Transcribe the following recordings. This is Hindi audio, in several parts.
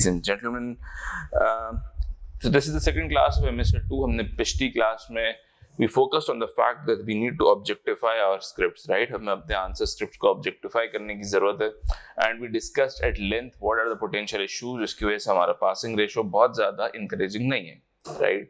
ladies and gentlemen. So this is the second class of MSA 2. हमने पिछली क्लास में we focused on the fact that we need to objectify our scripts, right? हमें अपने answer scripts को objectify करने की ज़रूरत है, and we discussed at length what are the potential issues जिसकी वजह से हमारा passing ratio बहुत ज़्यादा encouraging नहीं है, right?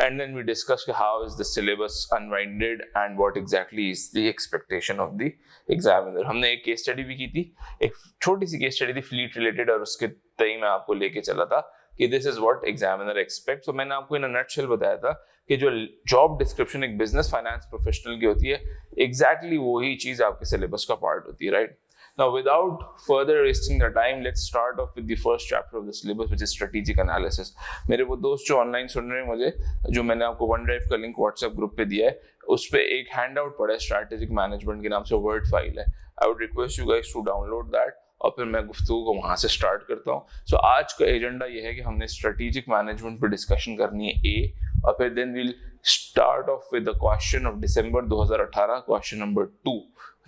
And then we discussed how is the syllabus unwinded and what exactly is the expectation of the examiner. हमने एक case study भी की थी, एक छोटी सी case study थी fleet related, और उसके तय मैं आपको लेके चला था कि this is what examiner expects. तो मैंने आपको in a nutshell बताया था कि जो job description एक business finance professional की होती है, exactly वही चीज आपके syllabus का part होती है, right? Now, without further wasting the time, let's start off with the first chapter of the syllabus, which is strategic analysis. मेरे वो दोस्त जो ऑनलाइन सुन रहे हैं मुझे, जो मैंने आपको OneDrive का लिंक व्हाट्सएप ग्रुप पे दिया है, उस पे एक हैंड आउट पड़ा है स्ट्रैटेजिक मैनेजमेंट के नाम से, वर्ड फाइल है. I would request you guys to download that, और फिर मैं गुफ्तगू को वहां से स्टार्ट करता हूँ. सो आज का एजेंडा ये है कि हमने स्ट्रेटेजिक मैनेजमेंट पे डिस्कशन करनी है ए, और फिर then will start off with the question of December 2018, question number 2,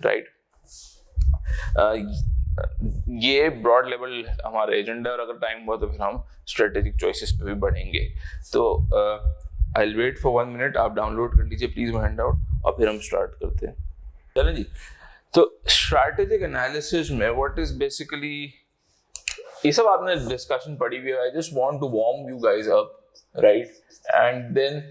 right? ये ब्रॉड लेवल हमारा एजेंडा, और अगर टाइम हुआ तो फिर हम स्ट्रेटेजिक चॉइसेस पे भी बढ़ेंगे. तो I will wait for 1 minute, आप डाउनलोड कर लीजिए प्लीज वो हैंड आउट, और फिर हम स्टार्ट करते हैं. चलें जी. तो स्ट्रेटेजिक एनालिसिस में व्हाट इज बेसिकली, ये सब आपने डिस्कशन पढ़ी हुई है. I just want to warm you guys up, right? And then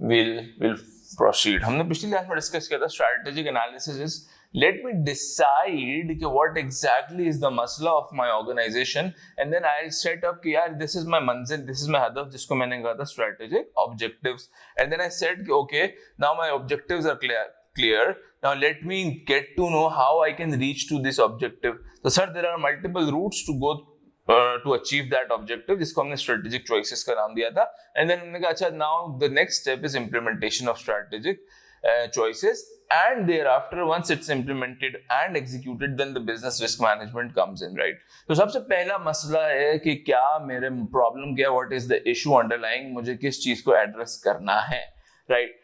will proceed. हमने पिछली क्लास में डिस्कस किया था strategic analysis is let me decide what exactly is the masla of my organization, and then I'll set up कि यार this is my manzil, this is my hadaf, जिसको मैंने कहा था strategic objectives, and then I said okay, now my objectives are clear, now let me get to know how I can reach to this objective. So sir, there are multiple routes to go to achieve that objective, जिसको हमने strategic choices का नाम दिया था. And then हमने कहा अच्छा, now the next step is implementation of strategic choices, and thereafter once it's implemented and executed, then the business risk management comes in, right? तो सबसे पहला मसला है कि क्या मेरे प्रॉब्लम क्या, what is the issue underlying, मुझे किस चीज को एड्रेस करना है, right?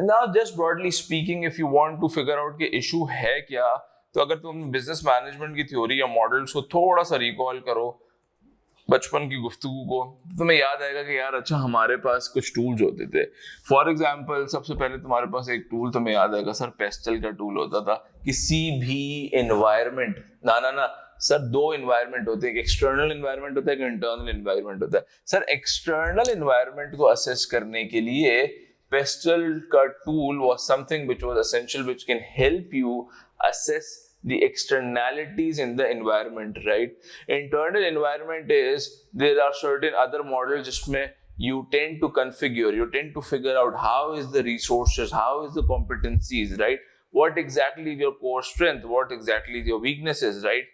Now just broadly speaking, if you want to figure out कि issue है क्या, तो अगर तुम बिजनेस मैनेजमेंट की थ्योरी या मॉडल्स को थोड़ा सा रिकॉल करो बचपन की गुफ्तगू को, तो तुम्हें याद आएगा कि यार अच्छा हमारे पास कुछ टूल्स होते थे. फॉर एग्जांपल सबसे पहले तुम्हारे पास एक टूल तुम्हें याद आएगा सर, पेस्टल का टूल होता था. किसी भी एनवायरनमेंट, ना सर, 2 एनवायरनमेंट होते हैं, एक एक्सटर्नल एनवायरनमेंट होता है, एक इंटरनल एनवायरनमेंट होता है. सर एक्सटर्नल एनवायरनमेंट को असेस करने के लिए पेस्टल का tool was something which was essential, which can help you assess the externalities in the environment, right? Internal environment is there are certain other models जिसमें you tend to configure, you tend to figure out how is the resources, how is the competencies, right? What exactly is your core strength, what exactly is your weaknesses, right?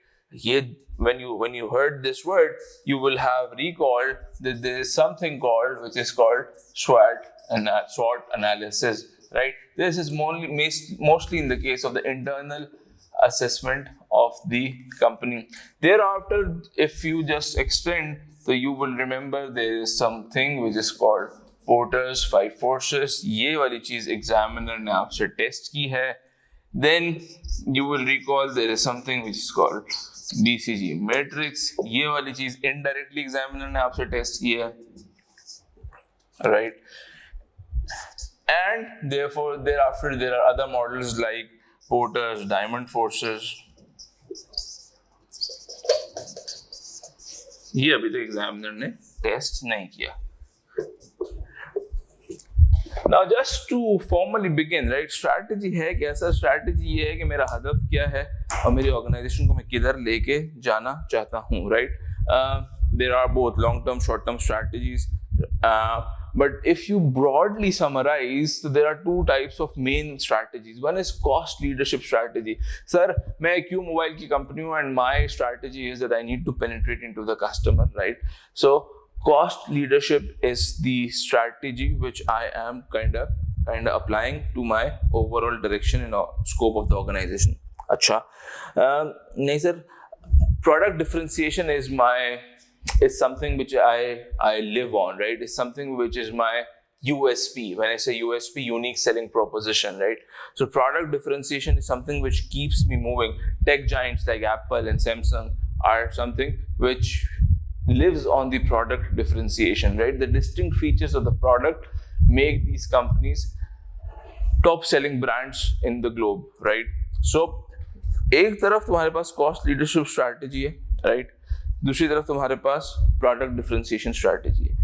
Here, when you heard this word, you will have recalled that there is something called, which is called SWOT analysis, right? This is mostly in the case of the internal assessment of the company. Thereafter, if you just extend, so you will remember there is something which is called Porter's 5 forces. ये वाली चीज examiner ने आपसे टेस्ट की है. Then you will recall there is something which is called BCG matrix. ये वाली चीज indirectly examiner ने आपसे टेस्ट की है, right? And therefore, thereafter there are other models like Porter's diamond forces. ये अभी तक एग्जामिनर ने टेस्ट नहीं किया. Now just to formally begin, right? Strategy है कैसा? स्ट्रैटेजी ये है कि मेरा हदफ क्या है और मेरी ऑर्गेनाइजेशन को मैं किधर लेके जाना चाहता हूँ, right? There are both long-term, short-term strategies. But if you broadly summarize, so there are 2 types of main strategies. One is cost leadership strategy. Sir, मैं Q Mobile की कंपनी हूँ and my strategy is that I need to penetrate into the customer, right? So cost leadership is the strategy which I am kind of applying to my overall direction and scope of the organization. अच्छा, नहीं sir, product differentiation is something which I live on, right? It's something which is my USP. When I say USP, unique selling proposition, right? So product differentiation is something which keeps me moving. Tech giants like Apple and Samsung are something which lives on the product differentiation, right? The distinct features of the product make these companies top selling brands in the globe, right? So एक तरफ तुम्हारे पास कॉस्ट लीडरशिप स्ट्रैटेजी है, राइट? दूसरी तरफ तुम्हारे पास प्रोडक्ट डिफरेंशिएशन स्ट्रैटेजी है.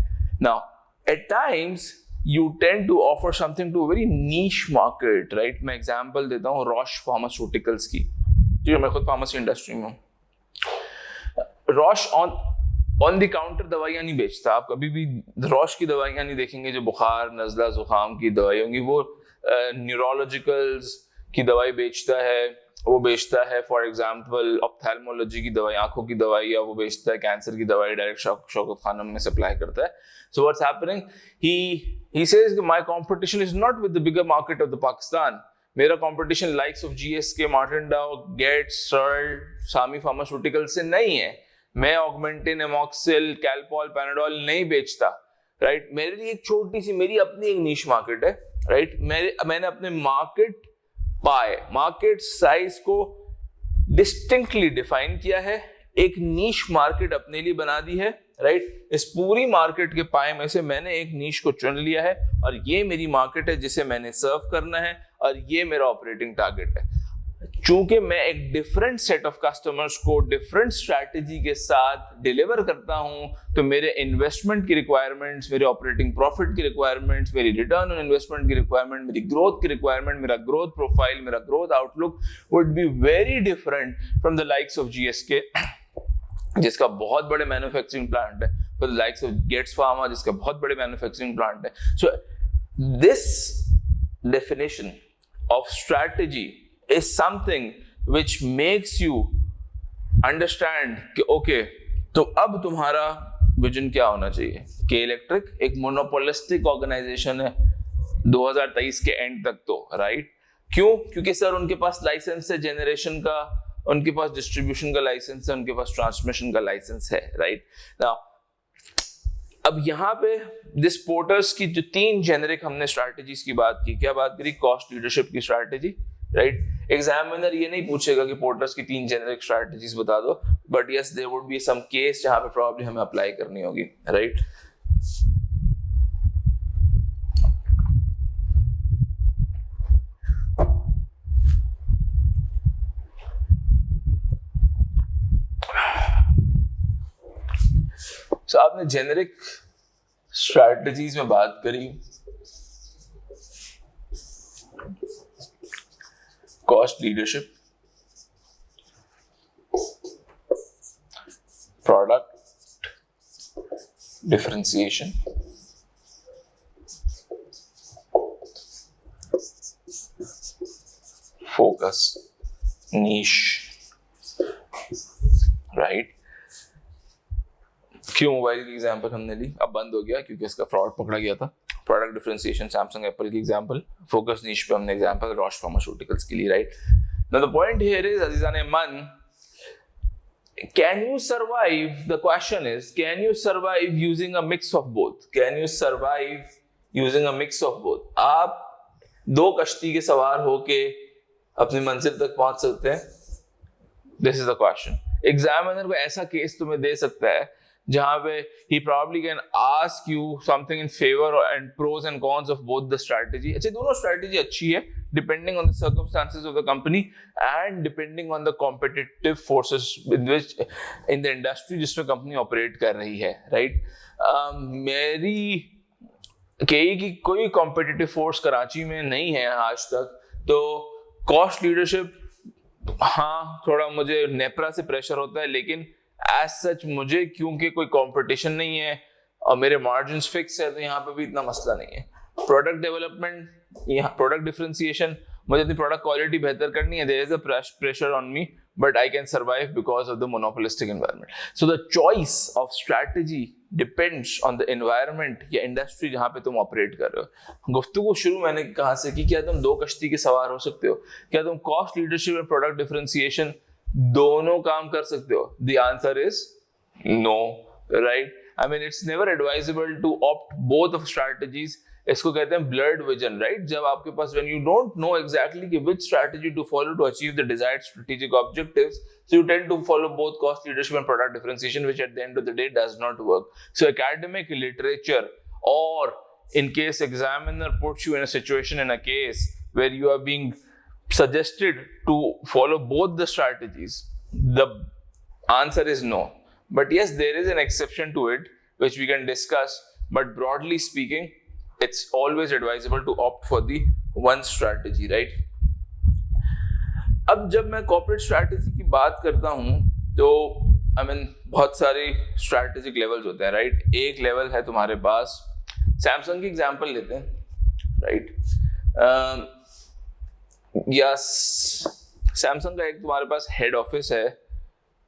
Now at times you tend to offer something to a very niche market, right? मैं एग्जांपल देता हूँ रॉश फार्मास्यूटिकल्स की, ठीक है? मैं खुद फार्मेसी इंडस्ट्री में हूँ. रॉश ऑन द काउंटर दवाइयाँ नहीं बेचता. आप कभी भी रॉश की दवाइयाँ नहीं देखेंगे जो बुखार, नज़ला, जुकाम की दवाई होंगी. वो न्यूरोलॉजिकल्स की दवाई बेचता है. वो बेचता है फॉर एग्जांपल ऑप्थेल्मोलॉजी की दवाई, आंखों की दवाई, या वो बेचता है कैंसर की दवाई, डायरेक्ट शौकत खानम में सप्लाई करता है. So what's happening, he says my competition is not with the bigger market of the Pakistan. मेरा competition likes of GSK, Martin Dow, Gates, Searle, Sami Pharmaceuticals से नहीं है. मैं ऑगमेंटिन, एमॉक्सिल, कैलपॉल, पैनाडोल नहीं बेचता, राइट? मेरे लिए एक छोटी सी, मेरी अपनी एक नीश मार्केट है, राइट? मैंने अपने मार्केट साइज को डिस्टिंक्टली डिफाइन किया है, एक नीश मार्केट अपने लिए बना दी है, राइट? इस पूरी मार्केट के पाए में से मैंने एक नीश को चुन लिया है और ये मेरी मार्केट है जिसे मैंने सर्व करना है और ये मेरा ऑपरेटिंग टारगेट है. चूंकि मैं एक डिफरेंट सेट ऑफ कस्टमर्स को डिफरेंट स्ट्रैटेजी के साथ डिलीवर करता हूं, तो मेरे इन्वेस्टमेंट की रिक्वायरमेंट्स, मेरे ऑपरेटिंग प्रॉफिट की रिक्वायरमेंट्स, मेरी रिटर्न ऑन इन्वेस्टमेंट की रिक्वायरमेंट, मेरी ग्रोथ की रिक्वायरमेंट, मेरा ग्रोथ प्रोफाइल, मेरा growth outlook would be very different from the likes of GSK, जिसका बहुत बड़े मैन्युफैक्चरिंग प्लांट है, for the likes of Getz Pharma, जिसका बहुत बड़े मैन्युफैक्चरिंग प्लांट है. So this definition of strategy is something which makes you understand कि okay, तो अब तुम्हारा विजन क्या होना चाहिए. के इलेक्ट्रिक एक मोनोपोलिस्टिक ऑर्गेनाइजेशन है 2023 के एंड तक, तो राइट? क्यों? क्योंकि सर उनके पास लाइसेंस है जनरेशन का, उनके पास डिस्ट्रीब्यूशन का लाइसेंस है, उनके पास ट्रांसमिशन का लाइसेंस है, राइट? नाउ अब यहाँ पे दिस पोर्टर्स की जो 3 जेनेरिक हमने स्ट्रैटेजीज की बात की, क्या बात करी? कॉस्ट लीडरशिप की स्ट्रैटेजी, राइट? एग्जामिनर ये नहीं पूछेगा कि पोर्टर्स की 3 जेनेरिक स्ट्रैटेजीज बता दो, but yes there would be some case जहां पे प्रॉब्लम हमें अप्लाई करनी होगी, राइट? सो आपने जेनेरिक स्ट्रैटेजीज में बात करी, cost leadership, product differentiation, focus, niche, right? क्यों मोबाइल की एग्जांपल हमने ली, अब बंद हो गया क्योंकि इसका फ्रॉड पकड़ा गया था. प्रोडक्ट डिफरेंशिएशन सैमसंग एप्पल की एग्जांपल, फोकस नीश पे हमने एग्जांपल रॉश फार्मास्यूटिकल्स के लिए, right? Now the point here is अजीजान मन, can you survive, the question is, can you survive using a mix of both? Can you survive using a mix of both? आप 2 कश्ती के सवार होके अपनी मंजिल तक पहुंच सकते हैं? This is the question. Examiner को ऐसा केस तुम्हें दे सकता है जहां पे he probably can ask you something in favor and pros and cons of both the strategy. अच्छा, दोनों strategy अच्छी है depending on the circumstances of the company and depending on the competitive forces in the industry जिसमें company operate कर रही है, right? मेरी केई की कोई competitive force कराची में नहीं है आज तक, तो cost leadership हाँ थोड़ा मुझे नेपरा से प्रेशर होता है, लेकिन एज सच मुझे क्योंकि कोई कंपटीशन नहीं है और मेरे मार्जिन्स फिक्स है, तो यहाँ पे भी इतना मसला नहीं है. प्रोडक्ट डेवलपमेंट, यहाँ प्रोडक्ट डिफरेंशिएशन, मुझे अपनी प्रोडक्ट क्वालिटी बेहतर करनी है, there is a pressure on me, but I can survive because of the monopolistic environment. So the choice of strategy depends on the environment या इंडस्ट्री जहाँ पे तुम ऑपरेट कर रहे हो. गुफ्तगू शुरू मैंने कहा से कि क्या तुम 2 कश्ती के सवार हो सकते हो? क्या तुम कॉस्ट लीडरशिप और प्रोडक्ट डिफरेंशिएशन दोनों काम कर सकते हो? The answer is no, right? I mean, it's never advisable to opt both of strategies इसको कहते हैं blurred vision, right? जब आपके पास when you don't know exactly कि which strategy to follow to achieve the desired strategic objectives, so you tend to follow both cost leadership and product differentiation, which at the end of the day does not work. So academic literature, or in case examiner puts you in a situation in a case where you are being suggested to follow both the strategies, the answer is no. But yes, there is an exception to it which we can discuss, but broadly speaking it's always advisable to opt for the one strategy, right? अब जब मैं कॉर्पोरेट स्ट्रैटेजी की बात करता हूं तो बहुत सारे स्ट्रैटेजिक लेवल्स होते हैं, राइट? एक लेवल है तुम्हारे पास, सैमसंग की एग्जांपल लेते हैं, राइट? या सैमसंग का एक तुम्हारे पास हेड ऑफिस है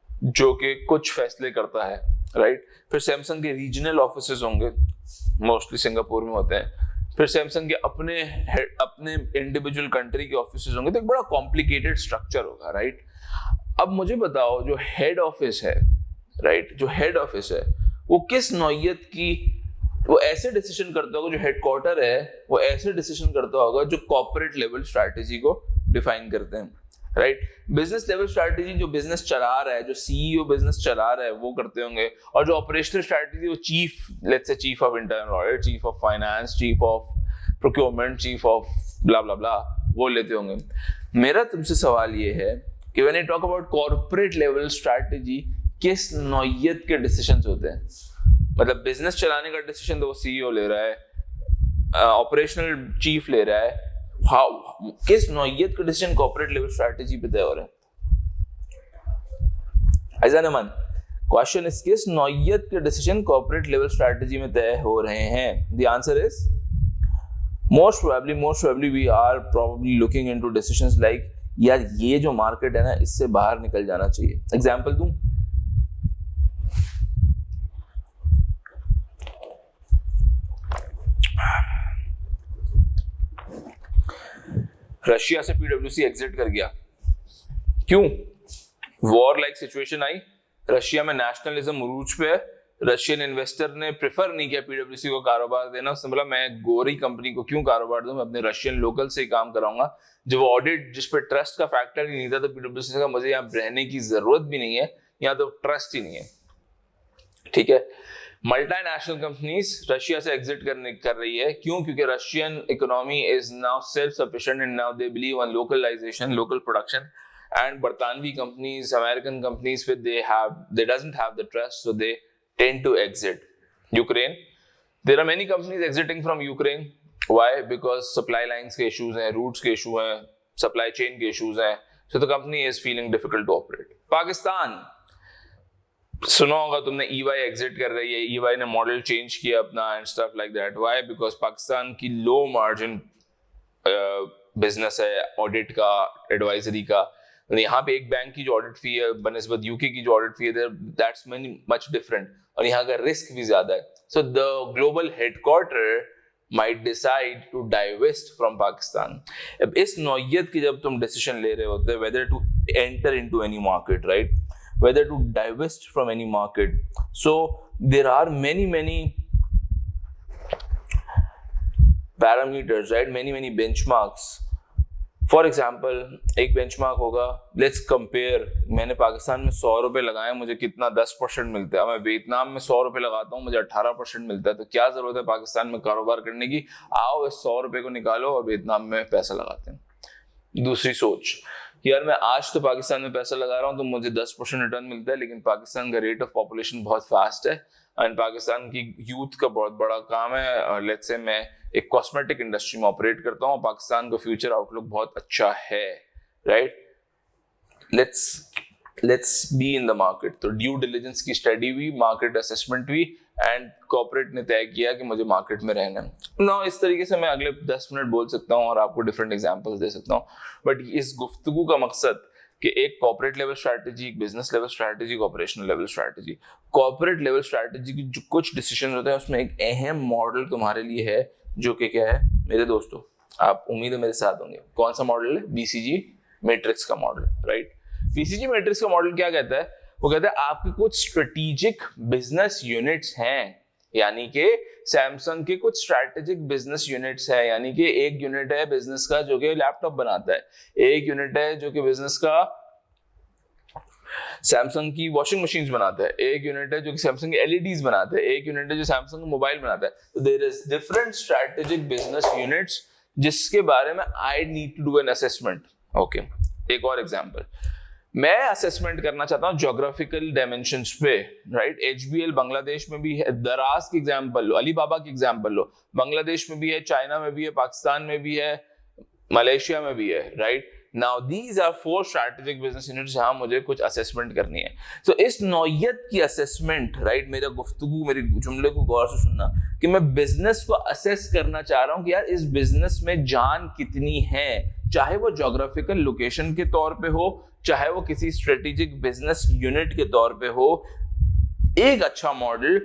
जो कि कुछ फैसले करता है, राइट? फिर सैमसंग के रीजनल ऑफिसेस होंगे, मोस्टली सिंगापुर में होते हैं। फिर सैमसंग के अपने इंडिविजुअल कंट्री के ऑफिसेस होंगे, तो एक बड़ा कॉम्प्लिकेटेड स्ट्रक्चर होगा, राइट? अब मुझे बताओ, जो हेड ऑफिस है, राइट, जो हेड ऑफिस है वो किस नौइयत की, वो ऐसे डिसीजन करता होगा, जो हेडक्वार्टर है वो ऐसे डिसीजन करता होगा जो कॉर्पोरेट लेवल स्ट्रैटेजी को डिफाइन करते हैं, राइट? बिजनेस लेवल स्ट्रैटेजी जो बिजनेस चला रहा है, जो सीईओ बिजनेस चला रहा है वो करते होंगे, और जो ऑपरेशनल स्ट्रैटेजी वो chief, let's say chief of internal audit, chief of finance, chief of procurement, chief of blah blah blah, वो लेते होंगे। मेरा तुमसे सवाल ये है कि when I talk about corporate level strategy, किस नौइयत के डिसीजंस होते हैं? मतलब बिजनेस चलाने का डिसीजन तो वो सीईओ ले रहा है, ऑपरेशनल चीफ ले रहा है, किस नौइयत का डिसीजन कॉर्पोरेट लेवल स्ट्रैटेजी पे तय हो रहा है? ऐसा ना मन, क्वेश्चन इज किस नौइयत के डिसीजन कॉर्पोरेट लेवल स्ट्रैटेजी में तय हो रहे हैं? The answer is most probably we are probably looking into decisions like, यार ये जो मार्केट है ना, इससे बाहर निकल जाना चाहिए। एग्जांपल दूं, रशिया से पीडब्ल्यूसी एग्जिट कर गया, क्यों? वॉर लाइक सिचुएशन आई, रशिया में नेशनलिज्म उरूज पे है, रशियन इन्वेस्टर ने प्रेफर नहीं किया पीडब्ल्यूसी को कारोबार देना। उसने बोला मैं गोरी कंपनी को क्यों कारोबार दूं, मैं अपने रशियन लोकल से ही काम कराऊंगा। जब ऑडिट जिस पे ट्रस्ट का फैक्टर ही नहीं था, तो पीडब्ल्यूसी का मुझे यहाँ रहने की जरूरत भी नहीं है, यहाँ तो ट्रस्ट ही नहीं है, ठीक है? मल्टीनेशनल कंपनीज रशिया से एग्जिट कर रही है, क्यों? क्योंकि Russian economy is now self sufficient and now they believe on localisation, local production, and बरतानवी कंपनीज, अमेरिकन कंपनीज पे they doesn't have the trust, so they tend to exit. Ukraine, there are many companies exiting from Ukraine, why? Because supply lines के इश्यूज हैं, रूट्स के इशू हैं, सप्लाई चेन के इश्यूज हैं, so the company is feeling difficult to operate. Pakistan, सुना होगा तुमने, ईवाई एग्जिट कर रही है, ईवाई ने मॉडल चेंज किया अपना and stuff like that. Why? Because Pakistan की लो मार्जिन बिजनेस है, ऑडिट का, एडवाइजरी का। यहाँ पे एक बैंक की जो ऑडिट फी है बनिस्बत यूके की जो ऑडिट फी है, दैट्स मच डिफरेंट, और यहाँ का रिस्क भी ज्यादा है। So the global headquarter might decide to divest from Pakistan. अब इस नौइयत की जब तुम डिसीजन ले रहे होते, whether to enter into any market, right? Whether to divest from any market. So there are many parameters, right? Many benchmarks. For example, एक बेंचमार्क होगा, let's compare, मैंने पाकिस्तान में 100 रुपए लगाए, मुझे कितना 10% मिलता है। मैं वियतनाम में 100 रुपए लगाता हूँ, मुझे 18% मिलता है। तो क्या जरूरत है पाकिस्तान में कारोबार करने की? आओ इस 100 रुपए को निकालो और वियतनाम में पैसा लगाते हैं। दूसरी सोच, यार मैं आज तो पाकिस्तान में पैसा लगा रहा हूँ तो मुझे 10% रिटर्न मिलता है, लेकिन पाकिस्तान का रेट ऑफ पॉपुलेशन बहुत फास्ट है एंड पाकिस्तान की यूथ का बहुत बड़ा काम है। लेट्स से मैं एक कॉस्मेटिक इंडस्ट्री में ऑपरेट करता हूँ, पाकिस्तान का फ्यूचर आउटलुक बहुत अच्छा है, right? Let's be in the market. तो ड्यू डिलिजेंस की स्टडी हुई, मार्केट असेसमेंट हुई एंड कॉर्पोरेट ने तय किया कि मुझे मार्केट में रहना है ना। इस तरीके से मैं अगले 10 मिनट बोल सकता हूँ और आपको डिफरेंट एग्जांपल्स दे सकता हूँ, बट इस गुफ्तगू का मकसद कि एक कॉर्पोरेट लेवल स्ट्रैटेजी, एक business level strategy, operational level strategy. Corporate level strategy की जो कुछ डिसीजन होते हैं उसमें एक अहम मॉडल तुम्हारे लिए है, जो कि क्या है मेरे दोस्तों? आप उम्मीद है मेरे साथ होंगे। कौन सा मॉडल है? बीसीजी मैट्रिक्स का मॉडल, राइट? बीसीजी मैट्रिक्स का मॉडल क्या कहता है? वो कहता है आपके कुछ स्ट्रेटेजिक बिजनेस यूनिट्स हैं यानी कि सैमसंग के कुछ स्ट्रैटेजिक बिजनेस यूनिट्स है, यानी कि एक यूनिट है बिजनेस का जो कि लैपटॉप बनाता है, एक यूनिट है जो कि बिजनेस का सैमसंग की वॉशिंग मशीन्स बनाता है, एक यूनिट है जो कि सैमसंग की एलईडीज बनाता है, एक यूनिट है जो सैमसंग मोबाइल बनाता है। तो there is different strategic business units जिसके बारे में I need to do an assessment. Okay, एक और एग्जांपल, मैं असेसमेंट करना चाहता हूं ज्योग्राफिकल डायमेंशंस पे, राइट। एचबीएल बांग्लादेश में भी है, दराज की एग्जांपल लो, अलीबाबा की एग्जांपल लो, बांग्लादेश में भी है, चाइना में भी है, पाकिस्तान में भी है, मलेशिया में भी है, right. Now these are 4 strategic business units जहां मुझे कुछ असेसमेंट करनी है। तो इस नौयत की असेसमेंट, राइट, मेरा गुफ्तगू, मेरी जुमले को गौर से सुनना कि मैं बिजनेस को असेस करना चाह रहा हूं कि यार इस बिजनेस में जान कितनी है, चाहे वो ज्योग्राफिकल लोकेशन के तौर पे हो, चाहे वो किसी स्ट्रेटेजिक बिजनेस यूनिट के तौर पे हो। एक अच्छा मॉडल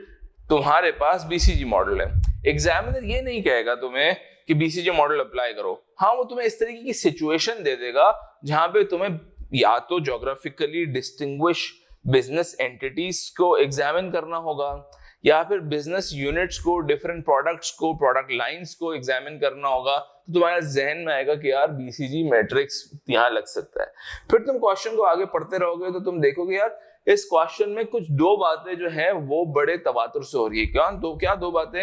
तुम्हारे पास बीसीजी मॉडल है। एग्जामिनर ये नहीं कहेगा तुम्हें कि बीसीजी मॉडल अप्लाई करो, हाँ वो तुम्हें इस तरीके की सिचुएशन दे देगा जहां पे तुम्हें या तो ज्योग्राफिकली डिस्टिंग्विश बिजनेस एंटिटीज को एग्जामिन करना होगा, या फिर बिजनेस यूनिट्स को, डिफरेंट प्रोडक्ट्स को, प्रोडक्ट लाइंस को एग्जामिन करना होगा। तो तुम्हारे जहन में आएगा कि यार बीसीजी मैट्रिक्स यहाँ लग सकता है। फिर तुम क्वेश्चन को आगे पढ़ते रहोगे तो तुम देखोगे यार इस क्वेश्चन में कुछ 2 बातें जो है वो बड़े तवातुर से हो रही है। क्या दो बातें?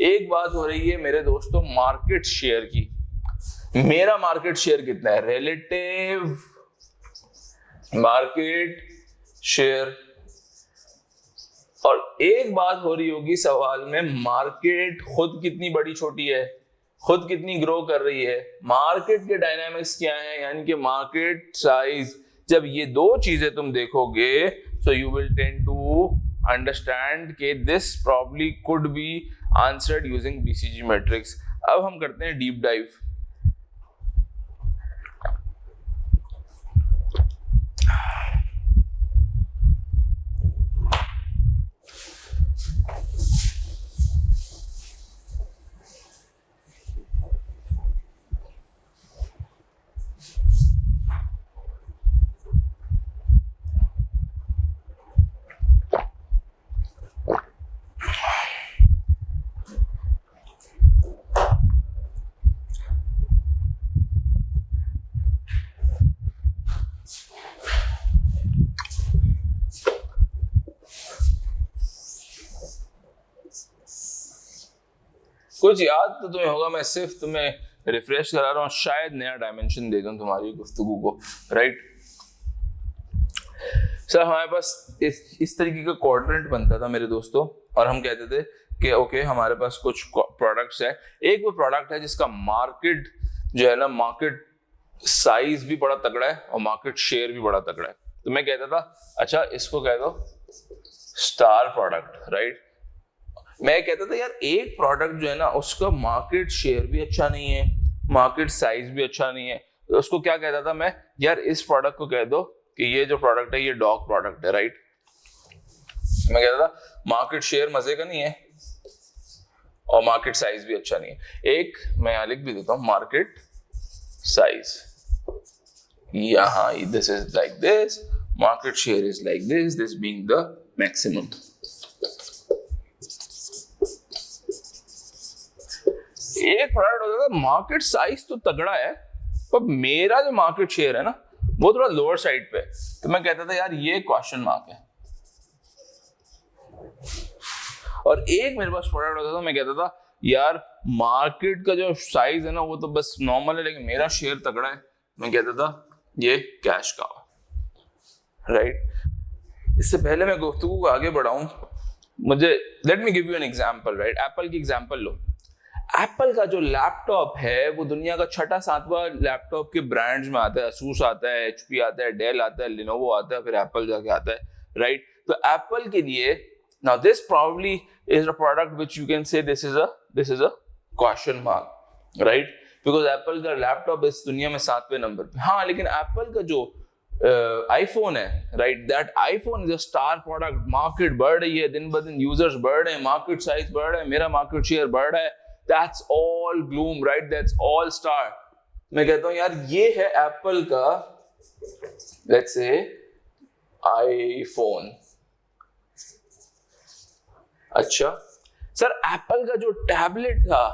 एक बात हो रही है मेरे दोस्तों मार्केट शेयर की, मेरा मार्केट शेयर कितना है, रिलेटिव मार्केट शेयर। और एक बात हो रही होगी सवाल में, मार्केट खुद कितनी बड़ी छोटी है, खुद कितनी ग्रो कर रही है, मार्केट के डायनामिक्स क्या है, यानी कि मार्केट साइज। जब ये 2 चीजें तुम देखोगे so you will tend to understand कि this probably could be answered using BCG matrix. अब हम करते हैं डीप डाइव। कुछ याद तो तुम्हें होगा, मैं सिर्फ तुम्हें रिफ्रेश करा रहा हूं, शायद नया डायमेंशन दे दूं तुम्हारी गुफ्तगू को, राइट। सर हमारे पास इस तरीके का क्वाड्रेंट बनता था मेरे दोस्तों, और हम कहते थे कि ओके हमारे पास कुछ प्रोडक्ट्स है। एक वो प्रोडक्ट है जिसका मार्केट जो है ना, मार्केट साइज भी बड़ा तगड़ा है और मार्केट शेयर भी बड़ा तगड़ा है। तो मैं कहता था अच्छा इसको कह दो स्टार प्रोडक्ट, राइट। मैं कहता था यार एक प्रोडक्ट जो है ना उसका मार्केट शेयर भी अच्छा नहीं है, मार्केट साइज भी अच्छा नहीं है, तो उसको क्या कहता था मैं, यार इस प्रोडक्ट को कह दो कि ये जो प्रोडक्ट है ये डॉग प्रोडक्ट है, राइट। मैं कहता था मार्केट शेयर मजे का नहीं है और मार्केट साइज भी अच्छा नहीं है। एक मैं यहां लिख भी देता हूं मार्केट साइज, यहां this is like this, market share is like this being the maximum. एक प्रोडक्ट होता था मार्केट साइज तो तगड़ा है पर मेरा जो मार्केट शेयर है ना वो थोड़ा लोअर साइड पे, तो मैं कहता था यार ये क्वेश्चन मार्क है। और एक मेरे पास प्रोडक्ट होता था, मैं कहता था यार मार्केट का जो साइज है ना वो तो बस नॉर्मल है लेकिन मेरा शेयर तगड़ा है, मैं कहता था ये कैश का, राइट। इससे पहले मैं गुफ्तगू को आगे बढ़ाऊं, मुझे let me give you an example, right. Apple की एग्जांपल लो। एप्पल का जो लैपटॉप है वो दुनिया का 6वां लैपटॉप के ब्रांड्स में आता है। असूस आता है, एचपी आता है, डेल आता है, लिनोवो आता है, फिर एप्पल जाके आता है, राइट। तो एप्पल के लिए now this probably is a product which you can say this is a question mark, right, because Apple का लैपटॉप इस दुनिया में 7वें नंबर पे। हाँ लेकिन एप्पल का जो आईफोन है, right, that iPhone is a star product. Market बढ़ रही है, दिन ब दिन यूजर्स बढ़ रहे हैं, मार्केट साइज बढ़ रहा है, मेरा मार्केट शेयर बढ़ रहा है। That's all gloom, right? That's all star. मैं कहता हूं यार ये है एप्पल का let's say आईफोन। अच्छा सर एप्पल का जो टैबलेट था,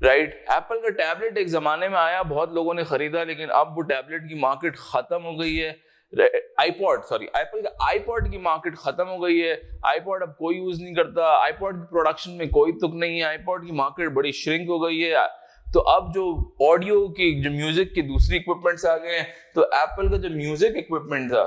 राइट, एप्पल का टैबलेट एक जमाने में आया, बहुत लोगों ने खरीदा, लेकिन अब वो टैबलेट की मार्केट खत्म हो गई है। एप्पल का आईपॉड की मार्केट खत्म हो गई है। आईपॉड अब कोई यूज नहीं करता, आईपॉड की प्रोडक्शन में कोई तुक नहीं है, आईपॉड की मार्केट बड़ी श्रिंक हो गई है। तो अब जो ऑडियो की, जो म्यूजिक की दूसरी इक्विपमेंट्स आ गए हैं, तो एप्पल का जो म्यूजिक इक्विपमेंट था,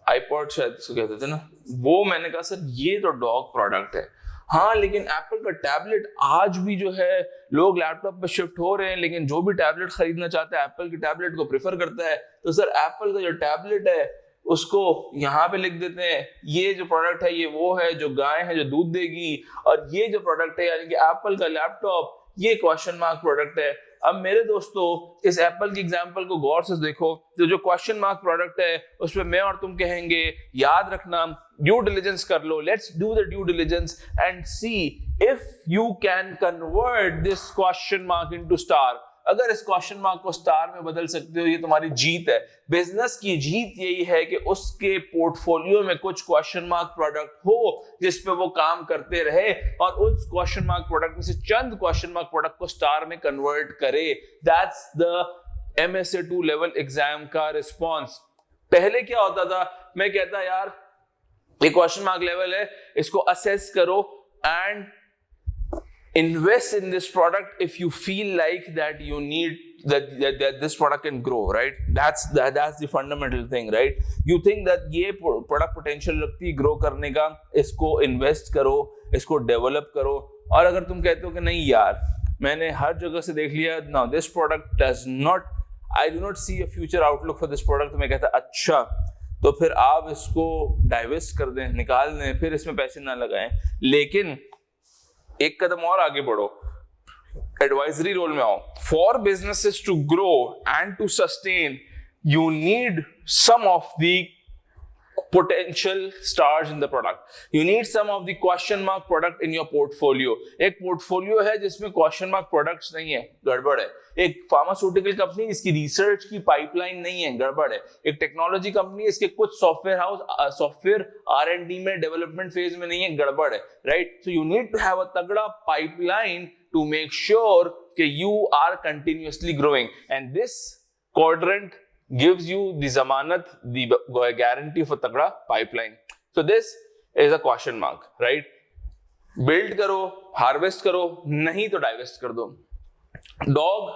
आईपॉड शायद इसको कहते थे ना, वो मैंने कहा सर ये तो डॉग प्रोडक्ट है। हाँ, लेकिन एप्पल का टैबलेट आज भी जो है, लोग लैपटॉप पे शिफ्ट हो रहे हैं, लेकिन जो भी टैबलेट खरीदना चाहता है एप्पल के टैबलेट को प्रेफर करता है। तो सर एप्पल का जो टैबलेट है उसको यहाँ पे लिख देते हैं, ये जो प्रोडक्ट है ये वो है जो गाय है जो दूध देगी, और ये जो प्रोडक्ट है यानी कि एप्पल का लैपटॉप, ये क्वेश्चन मार्क प्रोडक्ट है। अब मेरे दोस्तों इस एप्पल की एग्जांपल को गौर से देखो, तो जो क्वेश्चन मार्क प्रोडक्ट है उसमें मैं और तुम कहेंगे याद रखना, ड्यू डिलिजेंस कर लो, let's do the due diligence and see if you can convert this question mark into star. अगर इस क्वेश्चन मार्क को स्टार में बदल सकते हो, ये तुम्हारी जीत है। बिजनेस की जीत यही है कि उसके पोर्टफोलियो में कुछ क्वेश्चन मार्क प्रोडक्ट हो जिस पे वो काम करते रहे, और उस क्वेश्चन मार्क प्रोडक्ट में से चंद क्वेश्चन मार्क प्रोडक्ट को स्टार में कन्वर्ट करे। That's the MSA 2 level exam का रिस्पॉन्स। पहले क्या होता था, मैं कहता यार ये क्वेश्चन मार्क लेवल है, इसको असेस करो and invest in this product if you feel like that you need that this product can grow, right? That's the fundamental thing, right? You think that ये product potential रखती है grow करने का, इसको invest करो, इसको develop करो। और अगर तुम कहते हो कि नहीं यार मैंने हर जगह से देख लिया, now this product does not, I do not see a future outlook for this product, तो मैं कहता अच्छा तो फिर आप इसको divest कर दें, निकाल दें, फिर इसमें पैसे ना लगाएं। लेकिन एक कदम और आगे बढ़ो, एडवाइजरी रोल में आओ। For businesses to grow and to sustain you need some of the potential stars in the product. You need some of the question mark product in your portfolio. एक पोर्टफोलियो है जिसमें question mark products नहीं है, गड़बड़ है। एक फार्मास्यूटिकल कंपनी, इसकी रिसर्च की पाइपलाइन नहीं है, गड़बड़ है। एक टेक्नोलॉजी कंपनी, इसके कुछ सॉफ्टवेयर हाउस सॉफ्टवेयर R&D में डेवलपमेंट फेज में नहीं है, गड़बड़ है, right? So you need to have a तगड़ा पाइपलाइन टू मेक श्योर कि you are continuously growing, and this quadrant gives you the zamanat, the guarantee for तगड़ा pipeline. So this is a question mark, right? Build करो, harvest करो, नहीं तो divest कर दो। Dog,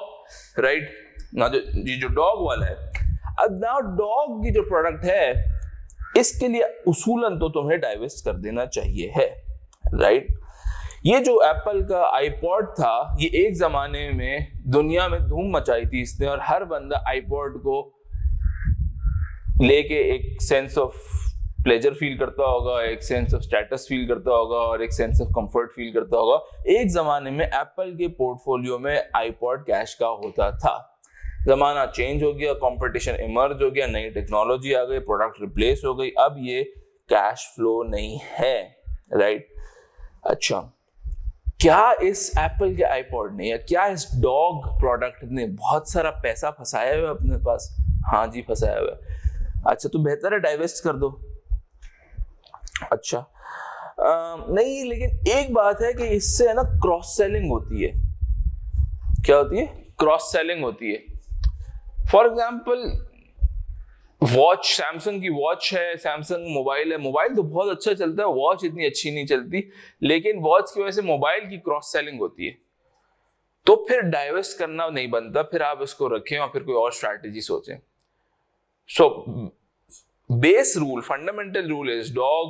right? ना जो dog वाला है, अब now dog की जो product है, इसके लिए उसूलन तो तुम्हें divest कर देना चाहिए है, right? ये जो एप्पल का आईपॉड था, ये एक जमाने में दुनिया में धूम मचाई थी इसने, और हर बंदा आईपॉड को लेके एक सेंस ऑफ प्लेजर फील करता होगा, एक सेंस ऑफ स्टेटस फील करता होगा, और एक सेंस ऑफ कंफर्ट फील करता होगा। एक जमाने में एप्पल के पोर्टफोलियो में आईपॉड कैश का होता था। जमाना चेंज हो गया, कंपटीशन इमर्ज हो गया, नई टेक्नोलॉजी आ गई, प्रोडक्ट रिप्लेस हो गई, अब ये कैश फ्लो नहीं है, राइट? अच्छा, क्या इस एप्पल के आईपॉड ने या क्या इस डॉग प्रोडक्ट ने बहुत सारा पैसा फंसाया हुआ अपने पास? हाँ जी, फंसाया हुआ है। अच्छा, तो बेहतर है डाइवेस्ट कर दो। अच्छा, नहीं, लेकिन एक बात है कि इससे है ना क्रॉस सेलिंग होती है। क्या होती है? क्रॉस सेलिंग होती है। फॉर एग्जाम्पल वॉच, सैमसंग की वॉच है, सैमसंग मोबाइल है, मोबाइल तो बहुत अच्छा चलता है, वॉच इतनी अच्छी नहीं चलती, लेकिन वॉच की वजह से मोबाइल की क्रॉस सेलिंग होती है, तो फिर डाइवेस्ट करना नहीं बनता, फिर आप इसको रखें और फिर कोई और स्ट्रैटेजी सोचें। So base rule, fundamental rule is dog,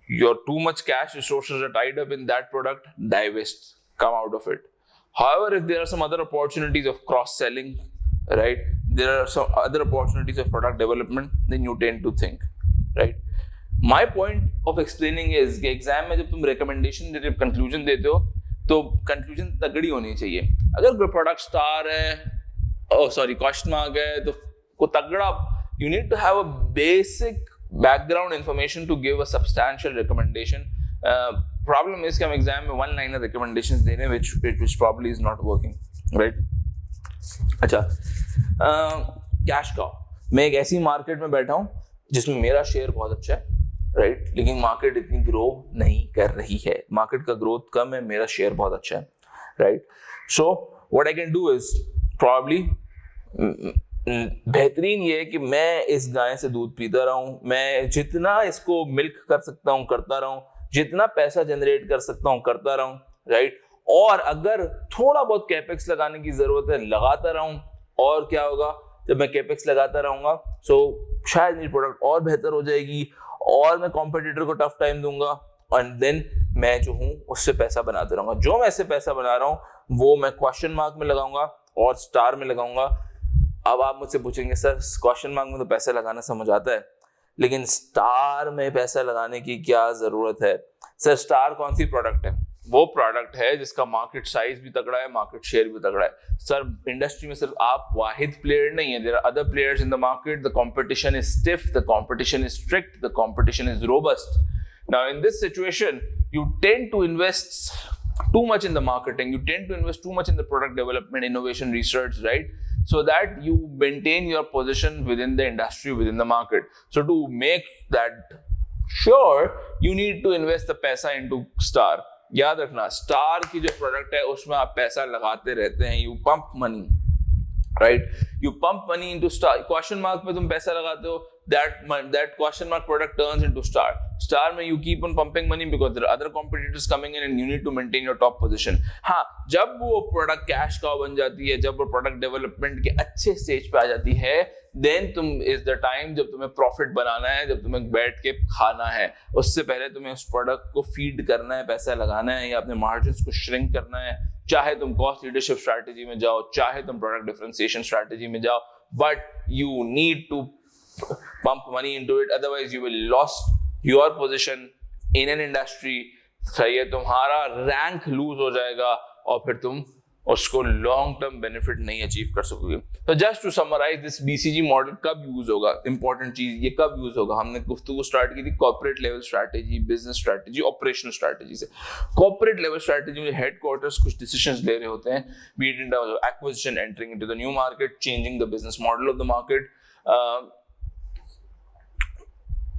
your too much cash resources are tied up in that product, divest, come out of it. However, if there are some other opportunities of cross selling, right, there are some other opportunities of product development, then you tend to think, right? My point of explaining is कि एग्जाम में जब तुम recommendation देते हो, conclusion देते हो, तो conclusion तगड़ी होनी चाहिए। अगर कोई प्रोडक्ट स्टार है, क्वेश्चन मार्क है, तो को तगड़ा, you need to have a basic background information to give a substantial recommendation. Problem is कि हम एग्जाम में one liner recommendations दे रहे हैं, which probably is not working, right? अच्छा, कैश काउ, मैं एक ऐसी मार्केट में बैठा हूं जिसमें मेरा शेयर बहुत अच्छा है, राइट, लेकिन मार्केट इतनी ग्रो नहीं कर रही है, मार्केट का ग्रोथ कम है, मेरा शेयर बहुत अच्छा है, right. So what I can do is probably, बेहतरीन ये है कि मैं इस गाय से दूध पीता रहूं, मैं जितना इसको मिल्क कर सकता हूं करता रहूं, जितना पैसा जनरेट कर सकता हूं करता रहूं, राइट। और अगर थोड़ा बहुत कैपेक्स लगाने की जरूरत है लगाता रहूं, और क्या होगा जब मैं कैपेक्स लगाता रहूंगा, सो शायद मेरी प्रोडक्ट और बेहतर हो जाएगी और मैं कॉम्पिटिटर को टफ टाइम दूंगा, एंड देन मैं जो हूं उससे पैसा बनाते रहूंगा। जो मैं इससे पैसा बना रहा हूं वो मैं क्वेश्चन मार्क में लगाऊंगा और स्टार में लगाऊंगा। अब आप मुझसे पूछेंगे सर क्वेश्चन मार्क में तो पैसा लगाना समझ आता है, लेकिन स्टार में पैसा लगाने की क्या जरूरत है? सर स्टार कौन सी प्रोडक्ट है? वो प्रोडक्ट है जिसका मार्केट साइज भी तगड़ा है, मार्केट शेयर भी तगड़ा है। सर इंडस्ट्री में सिर्फ आप वाहिद प्लेयर नहीं है, there are other players in the market, the competition is stiff, the competition is strict, the competition is robust. Now in this situation you tend to invest too much in the marketing, you tend to invest too much in the product development, innovation, research, right? So that you maintain your position within the industry, within the market. So to make that sure, you need to invest the पैसा into star. याद रखना स्टार की जो प्रोडक्ट है उसमें आप पैसा लगाते रहते हैं, you pump money, right? You pump money into star. Question mark पे तुम पैसा लगाते हो, that question mark product turns into star. Star में you keep on pumping money because there are other competitors coming in and you need to maintain your top position. हाँ, जब वो प्रोडक्ट कैश काउ बन जाती है, जब वो प्रोडक्ट डेवलपमेंट के अच्छे स्टेज पे आ जाती है, देन तुम इज द टाइम जब तुम्हें प्रॉफिट बनाना है, जब तुम्हें बैठ के खाना है। उससे पहले तुम्हें उस प्रोडक्ट को फीड करना है, पैसा लगाना है या अपने मार्जिन्स को श्रिंक करना है। चाहे तुम कॉस्ट लीडरशिप स्ट्रैटेजी में जाओ, चाहे तुम प्रोडक्ट डिफरेंशिएशन स्ट्रैटेजी में जाओ, but you need to pump money into it, otherwise you will lost your position in an industry। सही है, तुम्हारा रैंक लूज हो जाएगा और फिर तुम उसको लॉन्ग टर्म बेनिफिट नहीं अचीव कर सकोगे। तो just to summarize this BCG model कब यूज होगा, इंपॉर्टेंट चीज ये कब यूज होगा। हमने गुफ्तगू स्टार्ट की थी corporate level strategy, business strategy, operational strategy से। कॉर्पोरेट लेवल स्ट्रैटेजी में हेडक्वार्टर्स कुछ डिसीजंस ले रहे होते हैं, B it in terms of acquisition, entering into the new market, changing the business model of the market,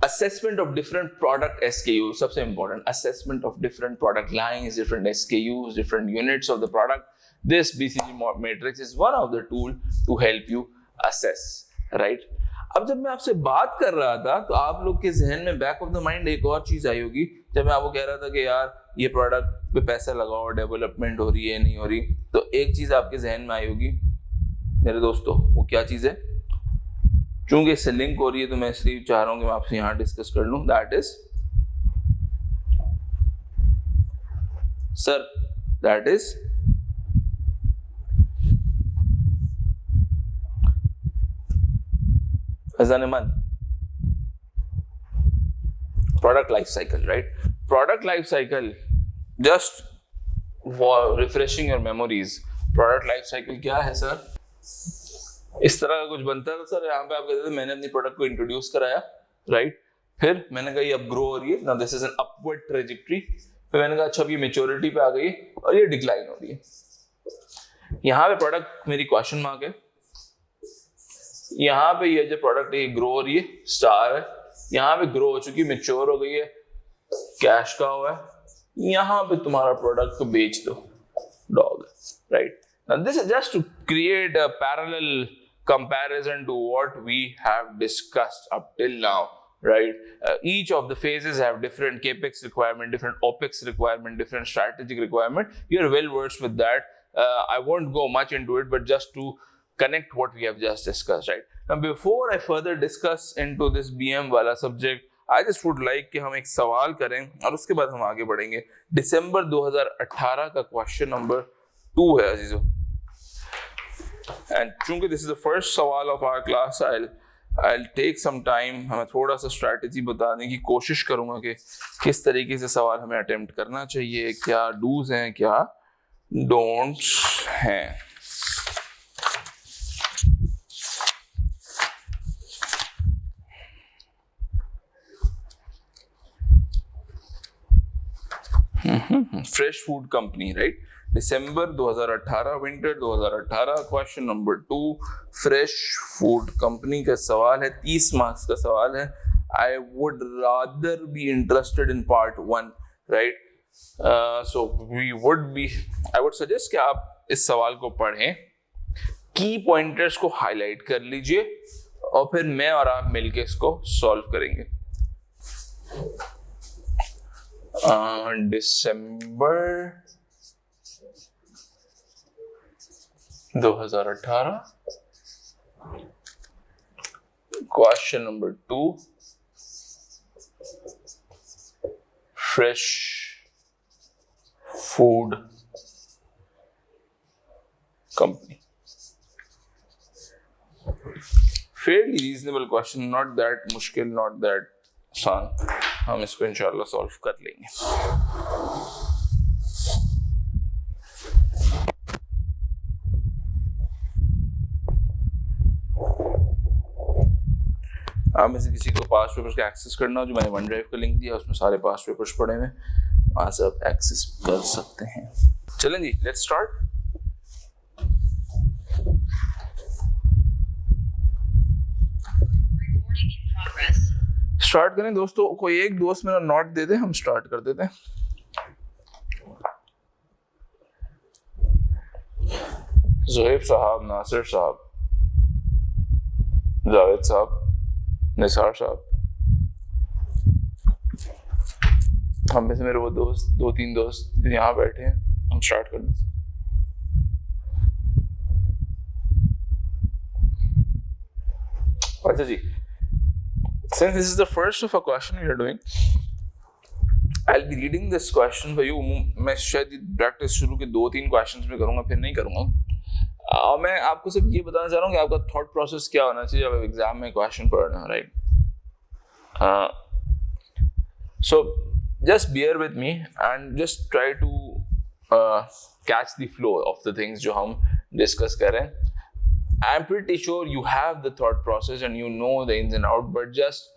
assessment of different product SKUs, सबसे important, assessment of different product lines, different SKUs, different units of the product. This BCG matrix is one of the tool to help you assess, right? अब जब मैं आपसे बात कर रहा था तो आप लोग के जहन में बैक ऑफ द माइंड एक और चीज आई होगी, जब मैं आपको कह रहा था कि यार ये प्रोडक्ट पे पैसा लगाओ, डेवलपमेंट हो रही है नहीं हो रही, तो एक चीज आपके जहन में आई होगी मेरे दोस्तों, वो क्या चीज है? चूंकि इससे लिंक हो रही है तो मैं इसलिए चाह रहा हूं कि मैं आपसे यहां डिस्कस कर लूं। That is sir, that is Faizan, product life cycle, right? Product life cycle, just refreshing your memories, product life cycle क्या है सर? इस तरह का कुछ बनता है सर। यहाँ पे आप कहते थे मैंने अपनी प्रोडक्ट को इंट्रोड्यूस कराया, राइट? फिर मैंने कहा ये अब ग्रो हो रही है, now this is an upward trajectory. फिर मैंने कहा अच्छा अब ये मैच्योरिटी पे आ गई और ये डिक्लाइन हो रही है। यहाँ पे प्रोडक्ट मेरी क्वेश्चन मार्क है, यहाँ पे ये जो प्रोडक्ट है ये ग्रो हो रही है, स्टार है, यहाँ पे ग्रो हो चुकी है, मैच्योर हो गई है, कैश का हुआ है, यहाँ पे तुम्हारा प्रोडक्ट को बेच दो, dog, right? Now this is just to create a parallel comparison to what we have discussed up till now, right? Each of the phases have different capex requirement, different opex requirement, different strategic requirement. You're well versed with that. I won't go much into it, but just to connect what we have just discussed, right? Now before I further discuss into this BM वाला subject, I just would like कि हम एक सवाल करें और उसके बाद हम आगे बढ़ेंगे। दिसंबर 2018 का क्वेश्चन नंबर 2 है अजीजों, and चूंकि this is the first सवाल of our class, I'll take some time, हमें थोड़ा सा स्ट्रैटेजी बताने की कोशिश करूंगा कि किस तरीके से सवाल हमें अटेम्प्ट करना चाहिए, क्या डूज हैं, क्या डोंट्स हैं। Fresh food company, right? December 2018, winter 2018, question number 2, fresh food company का सवाल है, 30 मार्क्स का सवाल है। I would rather be interested in part 1, right? So I would suggest कि आप इस सवाल को पढ़ें, की पॉइंटर्स को हाईलाइट कर लीजिए और फिर मैं और आप मिलके इसको सॉल्व करेंगे. दिसंबर 2018, question number 2, fresh food company. Fairly reasonable question, not that मुश्किल, not that आसान. हम इसको इंशाल्लाह सॉल्व कर लेंगे. आप में से किसी को पास्ट पेपर्स का एक्सेस करना हो, जो मैंने वन ड्राइव का लिंक दिया उसमें सारे पास्ट पेपर्स पड़े हुए, वहां से आप एक्सेस कर सकते हैं. चलें जी, लेट्स स्टार्ट. स्टार्ट करें दोस्तों. कोई एक दोस्त मेरा नोट दे दे, हम स्टार्ट कर देते हैं. ज़ोहेब साहब, नासिर साहब, जावेद साहब, निसार साहब. हम में से मेरे वो दोस्त, 2-3 दोस्त यहाँ बैठे हैं. हम स्टार्ट कर दें. अच्छा जी, since this is the first of a question we are doing, I'll be reading this question for you. मैं शायद प्रैक्टिस शुरू के 2-3 क्वेश्चंस में करूंगा, फिर नहीं करूंगा. और मैं आपको सिर्फ ये बताना चाह रहा हूँ कि आपका थॉट प्रोसेस क्या होना चाहिए जब आप एग्जाम में क्वेश्चन पढ़ रहे हो, right? So just bear with me and just try to catch the flow of the things जो हम discuss कर रहे हैं. I'm pretty sure you have the thought process and you know the ins and out, but just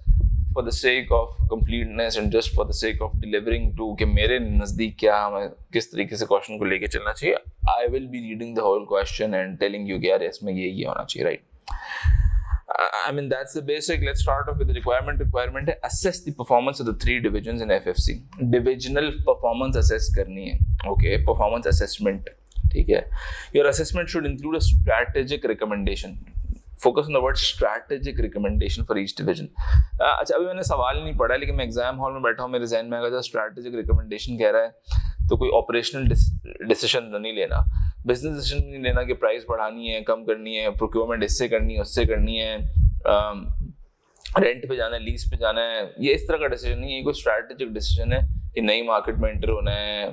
for the sake of completeness and just for the sake of delivering to कि मेरे नज़दीक क्या हमें किस तरीके से क्वेश्चन को लेके चलना चाहिए, I will be reading the whole question and telling you कि यार इसमें ये होना चाहिए, right? I mean that's the basic. Let's start off with the requirement. Requirement है assess the performance of the 3 divisions in FFC. Divisional performance assess करनी है, okay? Performance assessment. ठीक है. Your assessment should include a strategic recommendation. Focus on the word strategic recommendation for each division. अच्छा, अभी मैंने सवाल नहीं पढ़ा, लेकिन मैं एग्जाम हॉल में बैठा हूँ, मेरे जहन में आएगा स्ट्रैटेजिक रिकमेंडेशन कह रहा है तो कोई ऑपरेशनल डिसीजन नहीं लेना, बिजनेस डिसीजन नहीं लेना कि प्राइस बढ़ानी है, कम करनी है, प्रोक्योरमेंट इससे करनी है, उससे करनी है, रेंट पे जाना है, लीज पे जाना है. ये इस तरह का डिसीजन नहीं है. ये कोई स्ट्रैटेजिक डिसीजन है कि नई मार्केट में एंटर होना है,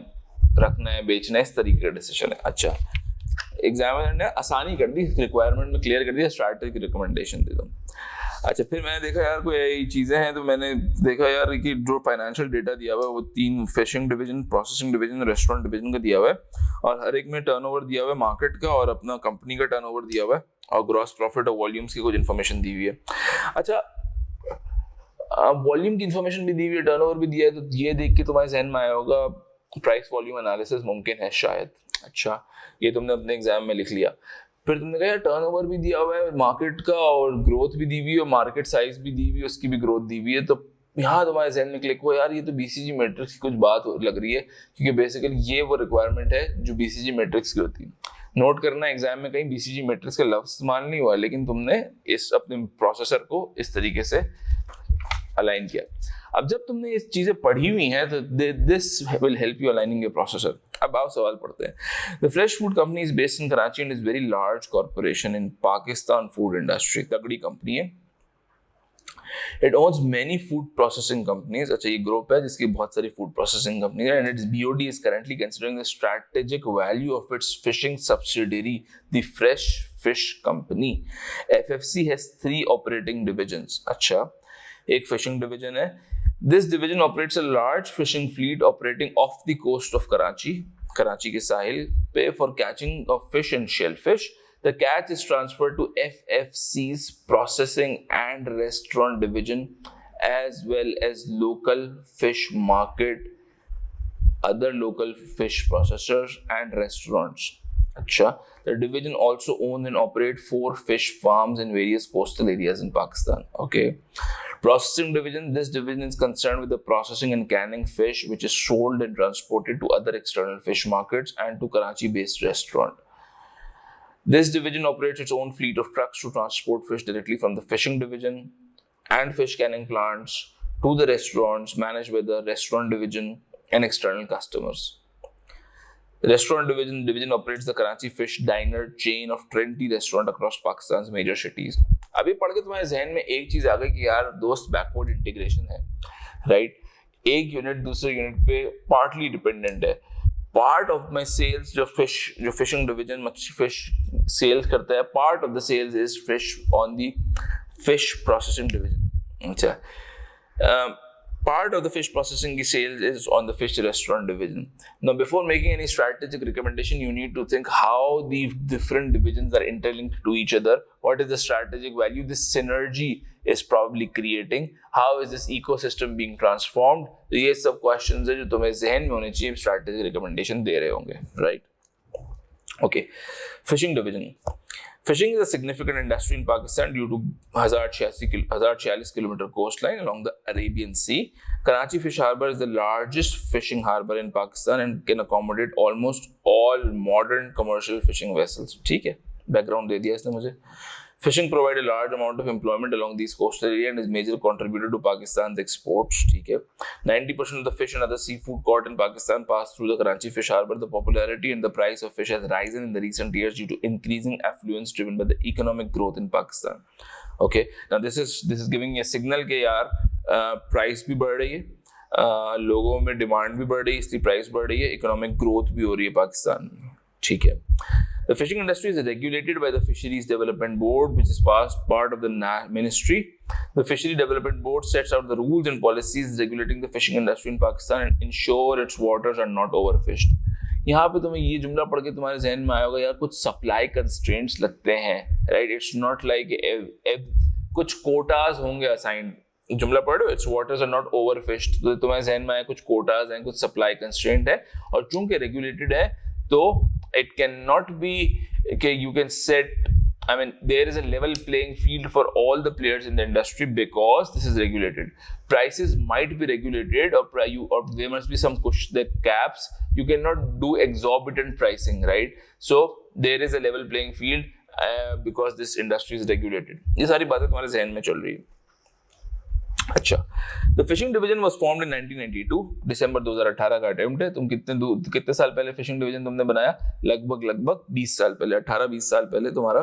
रखना है, बेचना है, इस तरीके का डिसीजन है. अच्छा, एग्जामिनर ने आसानी कर दी, रिक्वायरमेंट में क्लियर कर दिया, स्ट्रैटेजिक रिकमेंडेशन दे दो. अच्छा, फिर मैंने देखा यार कोई ऐसी चीज़ें हैं, तो मैंने देखा यार कि जो फाइनेंशियल डेटा दिया हुआ है वो 3 fishing division, processing division, restaurant division का दिया हुआ है, और हर एक में टर्नओवर दिया हुआ है मार्केट का, और अपना कंपनी का टर्नओवर दिया हुआ है, और ग्रॉस प्रॉफिट और वॉल्यूम्स की कुछ इन्फॉर्मेशन दी हुई है. अच्छा, वॉल्यूम की इन्फॉर्मेशन भी दी हुई है, टर्नओवर भी दिया है, तो ये देख के तुम्हारे जहन में आया होगा प्राइस वॉल्यूम एनालिसिस मुमकिन है शायद. अच्छा, ये तुमने अपने एग्जाम में लिख लिया. फिर तुमने कहा यार टर्नओवर भी दिया हुआ है मार्केट का, और ग्रोथ भी दी हुई है, और मार्केट साइज भी दी हुई है, उसकी भी ग्रोथ दी हुई है. तो यहाँ तुम्हारे जहन में क्लिक हुआ यार ये तो बीसीजी मैट्रिक्स की कुछ बात लग रही है, क्योंकि बेसिकली ये वो रिक्वायरमेंट है जो बीसीजी मैट्रिक्स की होती है. नोट करना, एग्जाम में कहीं बीसीजी मैट्रिक्स का लफ्ज इस्तेमाल नहीं हुआ, लेकिन तुमने इस अपने प्रोसेसर को इस तरीके से अलाइन किया. अब जब तुमने ये चीजें पढ़ी हुई हैं तो this will help you aligning your processor. अब आप सवाल पढ़ते हैं. The fresh food company is based in Karachi and is very large corporation in Pakistan food industry. तगड़ी कंपनी है. It owns many food processing companies. अच्छा, ये ग्रुप है जिसकी बहुत सारी फूड प्रोसेसिंग कंपनी है, and its BOD is currently considering the strategic value of its fishing subsidiary the fresh fish company. FFC has 3 operating divisions. अच्छा, एक फिशिंग डिवीजन है. This division operates a large fishing fleet operating off the coast of Karachi. Karachi के साहिल पे for catching of fish and shellfish. The catch is transferred to FFC's processing and restaurant division, as well as local fish market, other local fish processors and restaurants. अच्छा, the division also owns and operates 4 fish farms in various coastal areas in Pakistan. Okay. Processing division. This division is concerned with the processing and canning fish, which is sold and transported to other external fish markets and to Karachi-based restaurant. This division operates its own fleet of trucks to transport fish directly from the fishing division and fish canning plants to the restaurants managed by the restaurant division and external customers. The restaurant division operates the Karachi Fish Diner chain of 20 restaurants across Pakistan's major cities. अभी पढ़ के तुम्हारे जहन में एक चीज आ गई कि यार दोस्त बैकवर्ड इंटीग्रेशन है, राइट? एक यूनिट दूसरे यूनिट पे पार्टली डिपेंडेंट है. पार्ट ऑफ माई सेल्स जो फिशिंग डिवीजन मच्छी फिश सेल्स करता है, part of the sales is fish on the fish processing division. अच्छा, part of the fish processing sales is on the fish restaurant division. Now, before making any strategic recommendation, you need to think how the different divisions are interlinked to each other. What is the strategic value this synergy is probably creating? How is this ecosystem being transformed? तो ये सब questions है जो तुम्हें ज़हन में होने चाहिए strategic recommendation दे रहे होंगे, right? Okay, fishing division. Fishing is a significant industry in Pakistan due to 1046 kilometer coastline along the Arabian Sea. Karachi Fish Harbour is the largest fishing harbour in Pakistan and can accommodate almost all modern commercial fishing vessels. ठीक है, background दे दिया इसने मुझे. Fishing provides a large amount of employment along these coastal areas and is major contributor to Pakistan's exports. ठीक है. 90% of the fish and other seafood caught in Pakistan pass through the Karachi Fish Harbour. The popularity and the price of fish has risen in the recent years due to increasing affluence driven by the economic growth in Pakistan. Okay. Now this is giving a signal कि यार price भी बढ़ रही है, लोगों में demand भी बढ़ रही है, इसलिए price बढ़ रही है, economic growth भी हो रही है पाकिस्तान. ठीक है. The fishing industry is regulated by the Fisheries Development Board, which is part of the ministry. The Fishery Development Board sets out the rules and policies regulating the fishing industry in Pakistan and ensure its waters are not overfished. यहाँ पे तुम्हें ये जुमला पढ़ के तुम्हारे जहन में आया होगा यार कुछ सप्लाई कंस्ट्रेंट्स लगते हैं, राइट? इट्स नॉट लाइक कुछ कोटाज होंगे असाइंड. जुमला पढ़ो, इट्स वाटर्स आर नॉट ओवरफिश्ड, तो तुम्हारे जहन में आया कुछ कोटाज हैं, कुछ सप्लाई कंस्ट्रेंट है, और चूंकि रेगुलेटेड है तो it cannot be okay, you can set, I mean there is a level playing field for all the players in the industry because this is regulated. Prices might be regulated or there must be some caps. You cannot do exorbitant pricing, right? So there is a level playing field because this industry is regulated. ये सारी बातें तुम्हारे जहन में चल रही है. अच्छा, the fishing division was formed in 1992. दिसंबर 2018 का अटेम्प्ट है. तुम कितने साल पहले फिशिंग डिवीजन तुमने बनाया? लगभग 20 साल पहले, 18-20 साल पहले तुम्हारा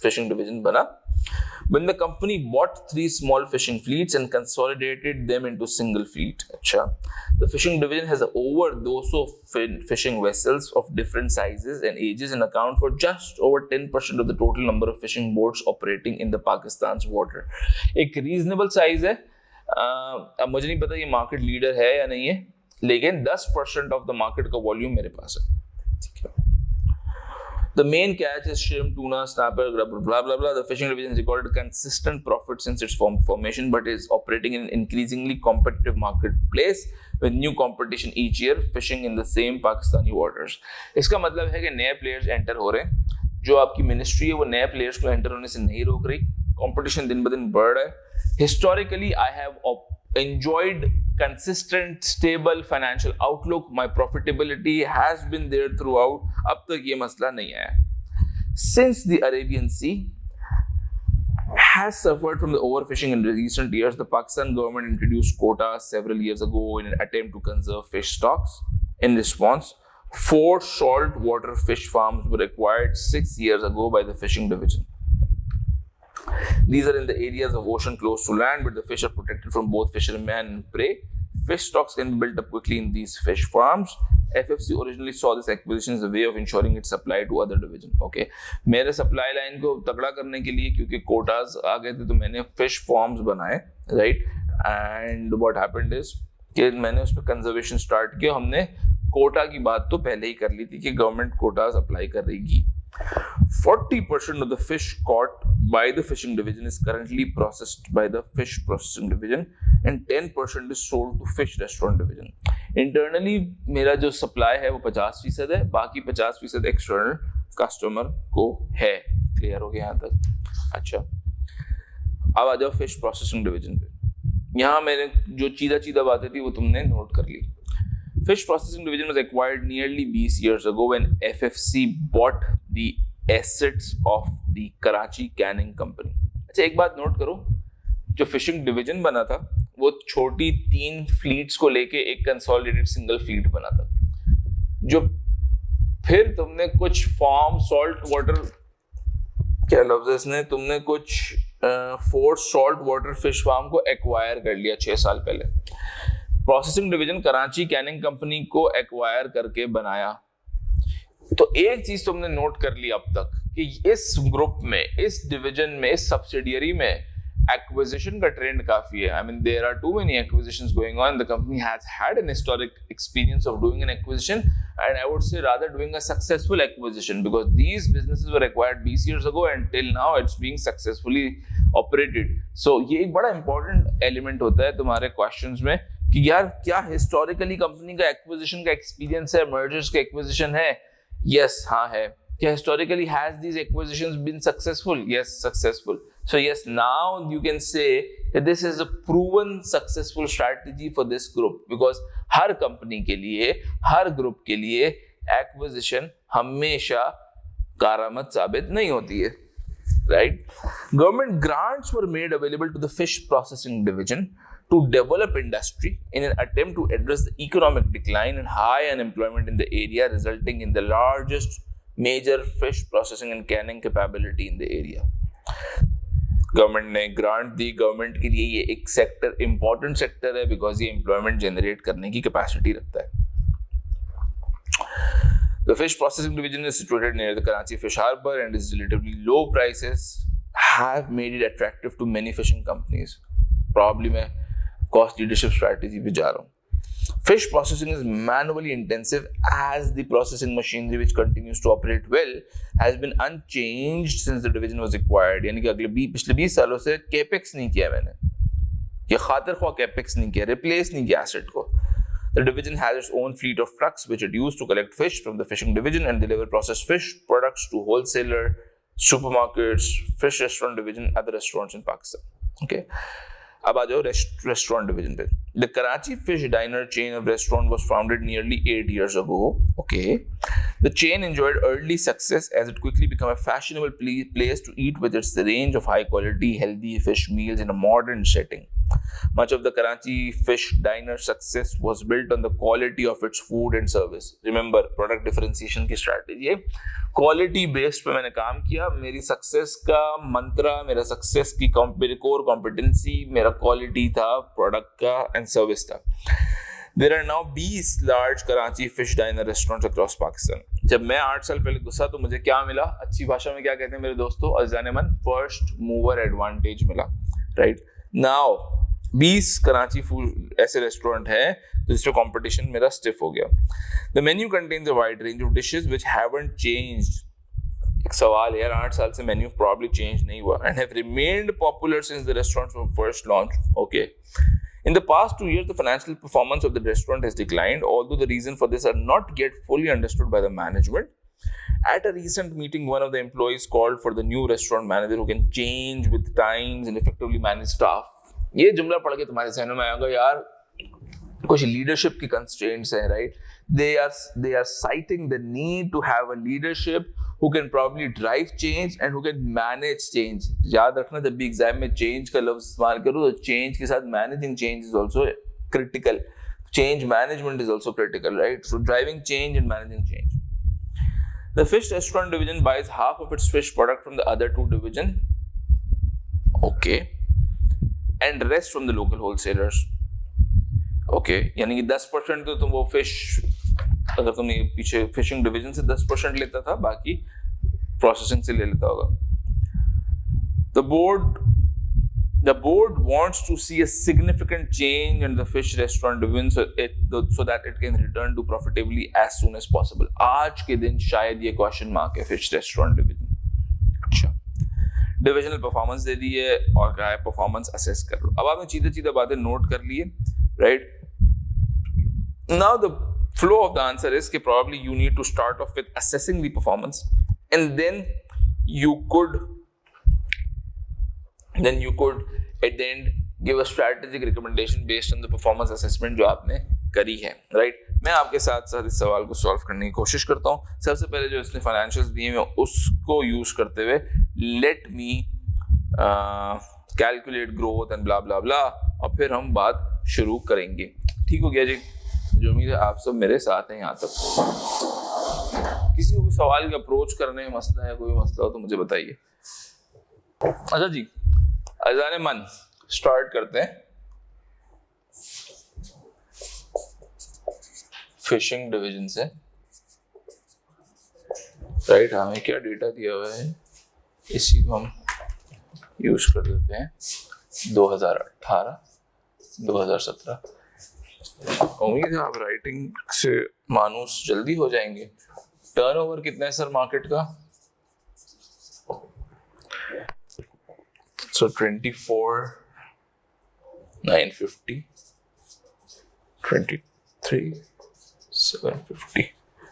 फिशिंग डिवीजन बना. When the company bought 3 small fishing fleets and consolidated them into single fleet. अच्छा, the fishing division has over 200 fishing vessels of different sizes and ages and account for just over 10% of the total number of fishing boats operating in the Pakistan's water. एक reasonable size है. अब मुझे नहीं पता ये मार्केट लीडर है या नहीं है, लेकिन 10% ऑफ द मार्केट का वॉल्यूम मेरे पास है. ठीक है. The main catch is shrimp, tuna, snapper, blah blah blah. The fishing division has recorded consistent profit since its formation, but is operating in an increasingly competitive marketplace with new competition each year fishing in the same Pakistani waters. इसका मतलब है कि नए players enter हो रहे हैं. जो आपकी मिनिस्ट्री है वो नए players को enter होने से नहीं रोक रही. Competition दिन ब दिन बढ़ रहा है. Historically, I have enjoyed consistent, stable financial outlook. My profitability has been there throughout. अब तक ये मसला नहीं आया. Since the Arabian Sea has suffered from the overfishing in recent years, the Pakistan government introduced quotas several years ago in an attempt to conserve fish stocks. In response, 4 saltwater fish farms were acquired 6 years ago by the fishing division. These are in the areas of ocean close to land, but the fish are protected from both fishermen and prey. Fish stocks can be built up quickly in these fish farms. FFC originally saw this acquisition as a way of ensuring its supply to other division. Okay, मेरे supply line को तगड़ा करने के लिए क्योंकि quotas आ गए थे तो मैंने fish farms बनाए, right? And what happened is कि मैंने उस पर conservation start किया. हमने quota की बात तो पहले ही कर ली थी कि government quotas apply करेगी. 40% of the fish caught by the fishing division is currently processed by the fish processing division and 10% is sold to fish restaurant division. Internally मेरा जो supply है वो 50% है, बाकी 50% external कस्टमर को है। क्लियर हो गया यहाँ तक? अच्छा, अब आ जाओ फिश प्रोसेसिंग डिवीजन पे। यहाँ मैंने जो चीदा बातें थी वो तुमने नोट कर ली। Fish processing division was acquired nearly 20 years ago when FFC bought the assets of the Karachi canning company. अच्छा, एक बात नोट करो, जो फिशिंग डिवीजन बना था वो छोटी 3 फ्लीट्स को लेके एक कंसोलिडेटेड सिंगल फ्लीट बना था। जो फिर तुमने कुछ फार्म सॉल्ट वाटर, क्या लफ्ज है इसने, तुमने कुछ force salt water fish farm को एक्वायर कर लिया 6 साल पहले। Processing division Karachi canning company को एक्वायर करके बनाया। तो एक चीज तुमने नोट कर ली अब तक कि इस ग्रुप में, इस डिवीजन में, इस सब्सिडियरी में एक्विजिशन का ट्रेंड काफी है। I mean there are too many acquisitions going on. The company has had an historic experience of doing an acquisition and I would say rather doing a successful acquisition because these businesses were acquired 20 years ago and till now it's being successfully operated. So ये एक बड़ा इंपॉर्टेंट एलिमेंट होता है तुम्हारे क्वेश्चंस में कि यार क्या हिस्टोरिकली कंपनी का एक्विजिशन का एक्सपीरियंस है, मर्जर्स का एक्विजिशन है? यस, हाँ है। क्या historically has these acquisitions been successful? Yes, successful. So yes, now you can say that this is a proven successful strategy for this group because her company के लिए, हर ग्रुप के लिए एक्विजिशन हमेशा कारामद साबित नहीं होती है, right? Government grants were made available to the fish processing division to develop industry in an attempt to address the economic decline and high unemployment in the area, resulting in the largest major fish processing and canning capability in the area. Government ने ग्रांट दी। गवर्नमेंट के लिए ये एक सेक्टर, इंपॉर्टेंट सेक्टर है बिकॉज ये एम्प्लॉयमेंट जनरेट करने की कैपेसिटी रखता है। The fish processing division is situated near the Karachi fish harbor and its relatively low prices have made it attractive to many fishing companies. Probably मैं cost leadership strategy पे जा रहा हूँ। Fish processing is manually intensive as the processing machinery which continues to operate well has been unchanged since the division was acquired. यानी कि पिछले 20 सालों से कैपेक्स नहीं किया मैंने, ये खातिर ख्वाह कैपेक्स नहीं किया, रिप्लेस नहीं किया एसेट को। The division has its own fleet of trucks which it used to collect fish from the fishing division and deliver processed fish products to wholesaler, supermarkets, fish restaurant division, other restaurants in Pakistan. Okay. अब आ जाओ restaurant division पे। The Karachi Fish Diner chain of restaurant was founded nearly 8 years ago. Okay. The chain enjoyed early success as it quickly became a fashionable place to eat with its range of high quality, healthy fish meals in a modern setting. Much of the Karachi Fish Diner success was built on the quality of its food and service. Remember, product differentiation की strategy है। Quality based पे मैंने काम किया। मेरी success का मंत्रा, मेरा success की मेरी core competency, मेरा quality था, product का and service था। There are now 20 large Karachi Fish Diner restaurants across Pakistan. जब मैं 8 साल पहले घुसा तो मुझे क्या मिला? अच्छी भाषा में क्या कहते हैं मेरे दोस्तों? अज़ान-ए-मन first mover advantage मिला, right? Now 20 कराची फूड ऐसे रेस्टोरेंट है जिसमें कंपटीशन मेरा स्टिफ हो गया। The menu contains a wide range of dishes which haven't changed. एक सवाल है यार, 8 साल से मेन्यू प्रॉब्ली चेंज नहीं हुआ and have remained popular since the restaurants were first launch. Okay, in the past 2 years the financial performance of the restaurant has declined, although the reason for this are not yet fully understood by the management. At a recent meeting, one of the employees called for the new restaurant manager who can change with times and effectively manage staff. ये जुमला पढ़ के तुम्हारे सहन में आएगा यार कुछ लीडरशिप की कंस्ट्रेंट्स हैं, right? they are citing the need to have a leadership who can probably drive change and who can manage change. याद रखना जब भी एग्जाम में चेंज का लफ्ज इस्तेमाल करो तो चेंज के साथ managing change is also critical. Change management is also critical, right? So driving change and managing change. The fish restaurant division buys half of its fish product from the other two division. Okay. And rest from the local wholesalers. Okay, यानी कि 10% तो तुम वो फिश, अगर तुम पीछे फिशिंग डिवीजन से 10% लेता था, बाकी प्रोसेसिंग से ले लेता होगा. The board wants to see a significant change in the fish restaurant division so that it can return to profitably as soon as possible. आज के दिन शायद ये क्वेश्चन मार्क है फिश रेस्टोरेंट डिवीजन. अच्छा, डिविजनल परफॉर्मेंस दे दी है और क्या है, परफॉर्मेंस असेस कर लो. अब आपने सीधे बातें नोट कर लिए, right? Now the flow of the answer is कि probably you need to start off with assessing the performance, and then you could at the end give a strategic recommendation based on the performance assessment जो आपने करी है, राइट? मैं आपके साथ साथ इस सवाल को सॉल्व करने की कोशिश करता हूँ। सबसे पहले जो इसने फाइनेंशियल्स दिए हैं उसको यूज करते हुए let me calculate growth and blah blah blah, और फिर हम बात शुरू करेंगे। ठीक हो गया जी? जो उम्मीद है आप सब मेरे साथ हैं यहाँ तक। किसी को सवाल का अप्रोच करने में मसला है, कोई मसला हो तो मुझे बताइए। अच्छा जी, अज़ान मन स्टार्ट करते हैं। फिशिंग डिवीजन से, राइट? हमें क्या डेटा दिया हुआ है, इसी को हम यूज कर देते हैं। 2018 2017। उम्मीद है आप राइटिंग से मानूस जल्दी हो जाएंगे। टर्नओवर कितना है सर मार्केट का? So 24,950, 23,750।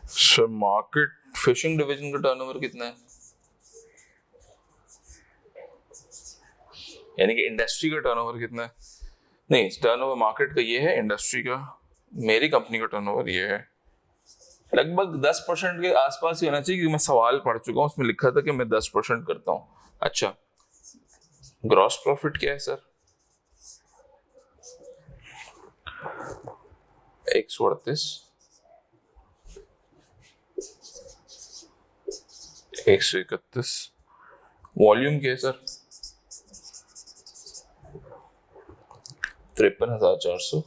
Sir market fishing division का टर्नओवर कितना है? यानी कि इंडस्ट्री का टर्नओवर कितना है? नहीं, टर्नओवर मार्केट का ये है, इंडस्ट्री का, मेरी कंपनी का टर्नओवर ये है। लगभग 10% के आसपास ही होना चाहिए, क्योंकि मैं सवाल पढ़ चुका हूँ, उसमें लिखा था कि मैं 10% करता हूँ। अच्छा, ग्रॉस प्रॉफिट क्या है सर? 138, 131। वॉल्यूम क्या है सर? 53,400,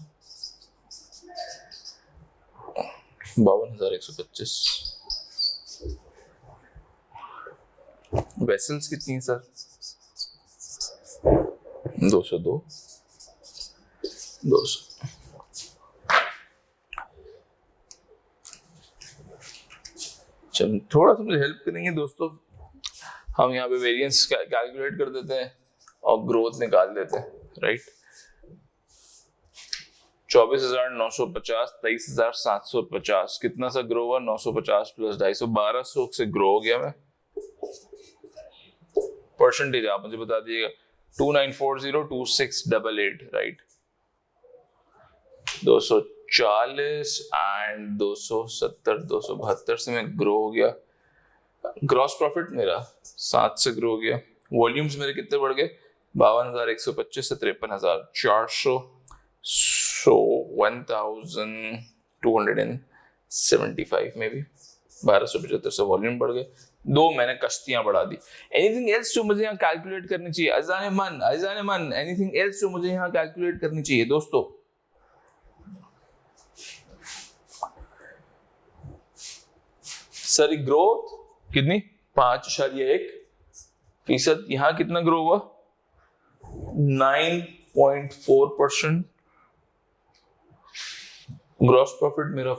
52,125। वेसल्स कितनी है सर? 202, 200। चलो थोड़ा सा मुझे हेल्प करेंगे दोस्तों। हम यहाँ पे वेरिएंस कैलकुलेट कर देते हैं और ग्रोथ निकाल देते हैं, राइट? 24,950, 23,750, कितना सा ग्रो हुआ? 950 प्लस 250, 1200 से ग्रो हो गया मैं। परसेंटेज आप मुझे बता दीजिएगा। 29402688, राइट? 240 एंड 270, 272 से मैं ग्रो हो गया। ग्रॉस प्रॉफिट मेरा 7 से ग्रो हो गया। वॉल्यूम्स मेरे कितने बढ़ गए? 52,125 से 53,400, सो 1,275 में भी 1275 से वॉल्यूम बढ़ गए। 2 मैंने कश्तियां बढ़ा दी। एनीथिंग एल्स जो मुझे यहाँ कैलकुलेट करनी चाहिए? अज़ान मन, एनीथिंग एल्स जो मुझे यहाँ कैलकुलेट करनी चाहिए दोस्तों? सर ग्रोथ कितनी? 5.1%। यहाँ कितना ग्रो हुआ? 9.4%। ग्रॉस प्रॉफिट मेरा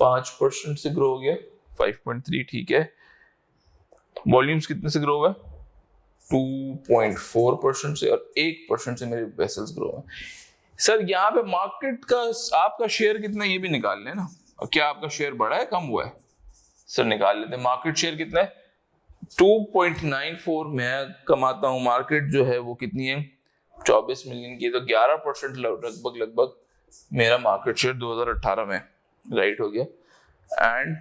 5% से ग्रो हो गया, 5.3, ठीक है। वॉल्यूम्स कितने से ग्रो हुआ? 2.4% से, और 1% से मेरे वेसल्स ग्रो हुआ। सर यहाँ पे मार्केट का आपका शेयर कितना है ये भी निकाल लेना। और क्या आपका शेयर बढ़ा है, कम हुआ है? सर निकाल लेते हैं। मार्केट शेयर कितना है? 2.94 मैं कमाता हूँ। मार्केट जो है वो कितनी है? 24 मिलियन की है, तो 11% लगभग मेरा मार्केट शेयर 2018 में राइट हो गया। एंड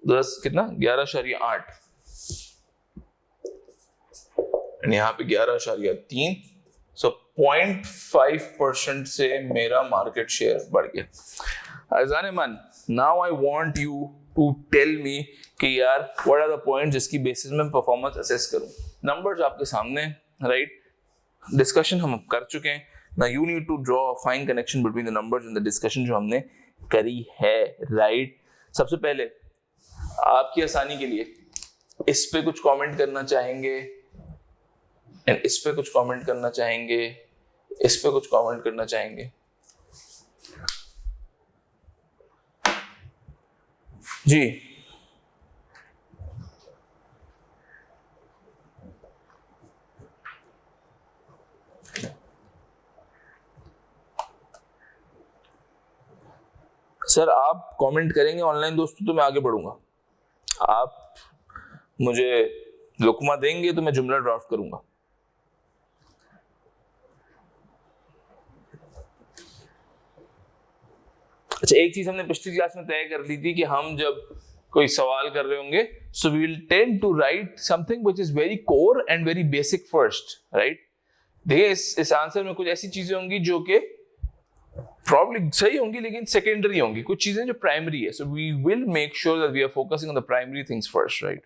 10 कितना? 11.8, यहाँ पे 11.3, सो 0.5% से मेरा मार्केट शेयर बढ़ गया। अज़ान मन, now I want you to tell me कि यार व्हाट आर द पॉइंट्स जिसकी बेसिस में परफॉर्मेंस असेस करूं। नंबर्स आपके सामने, राइट? डिस्कशन हम कर चुके हैं। Now you need to draw a fine connection between the numbers in the discussion जो हमने करी है, राइट? सबसे पहले आपकी आसानी के लिए इस पे कुछ कमेंट करना चाहेंगे, एंड इस पे कुछ कमेंट करना चाहेंगे, इस पे कुछ कमेंट करना चाहेंगे। जी सर, आप कमेंट करेंगे ऑनलाइन दोस्तों तो मैं आगे बढ़ूंगा। आप मुझे लुकमा देंगे तो मैं जुमला ड्राफ्ट करूंगा। अच्छा, एक चीज हमने पिछली क्लास में तय कर ली थी कि हम जब कोई सवाल कर रहे होंगे, so we will tend to write something which is very core and very basic first, right. देखिए इस आंसर में कुछ ऐसी चीजें होंगी जो कि प्रॉब्ली सही होंगी लेकिन सेकेंडरी होंगी, कुछ चीजें जो प्राइमरी है। So we will make sure that we are focusing on the primary things first, right.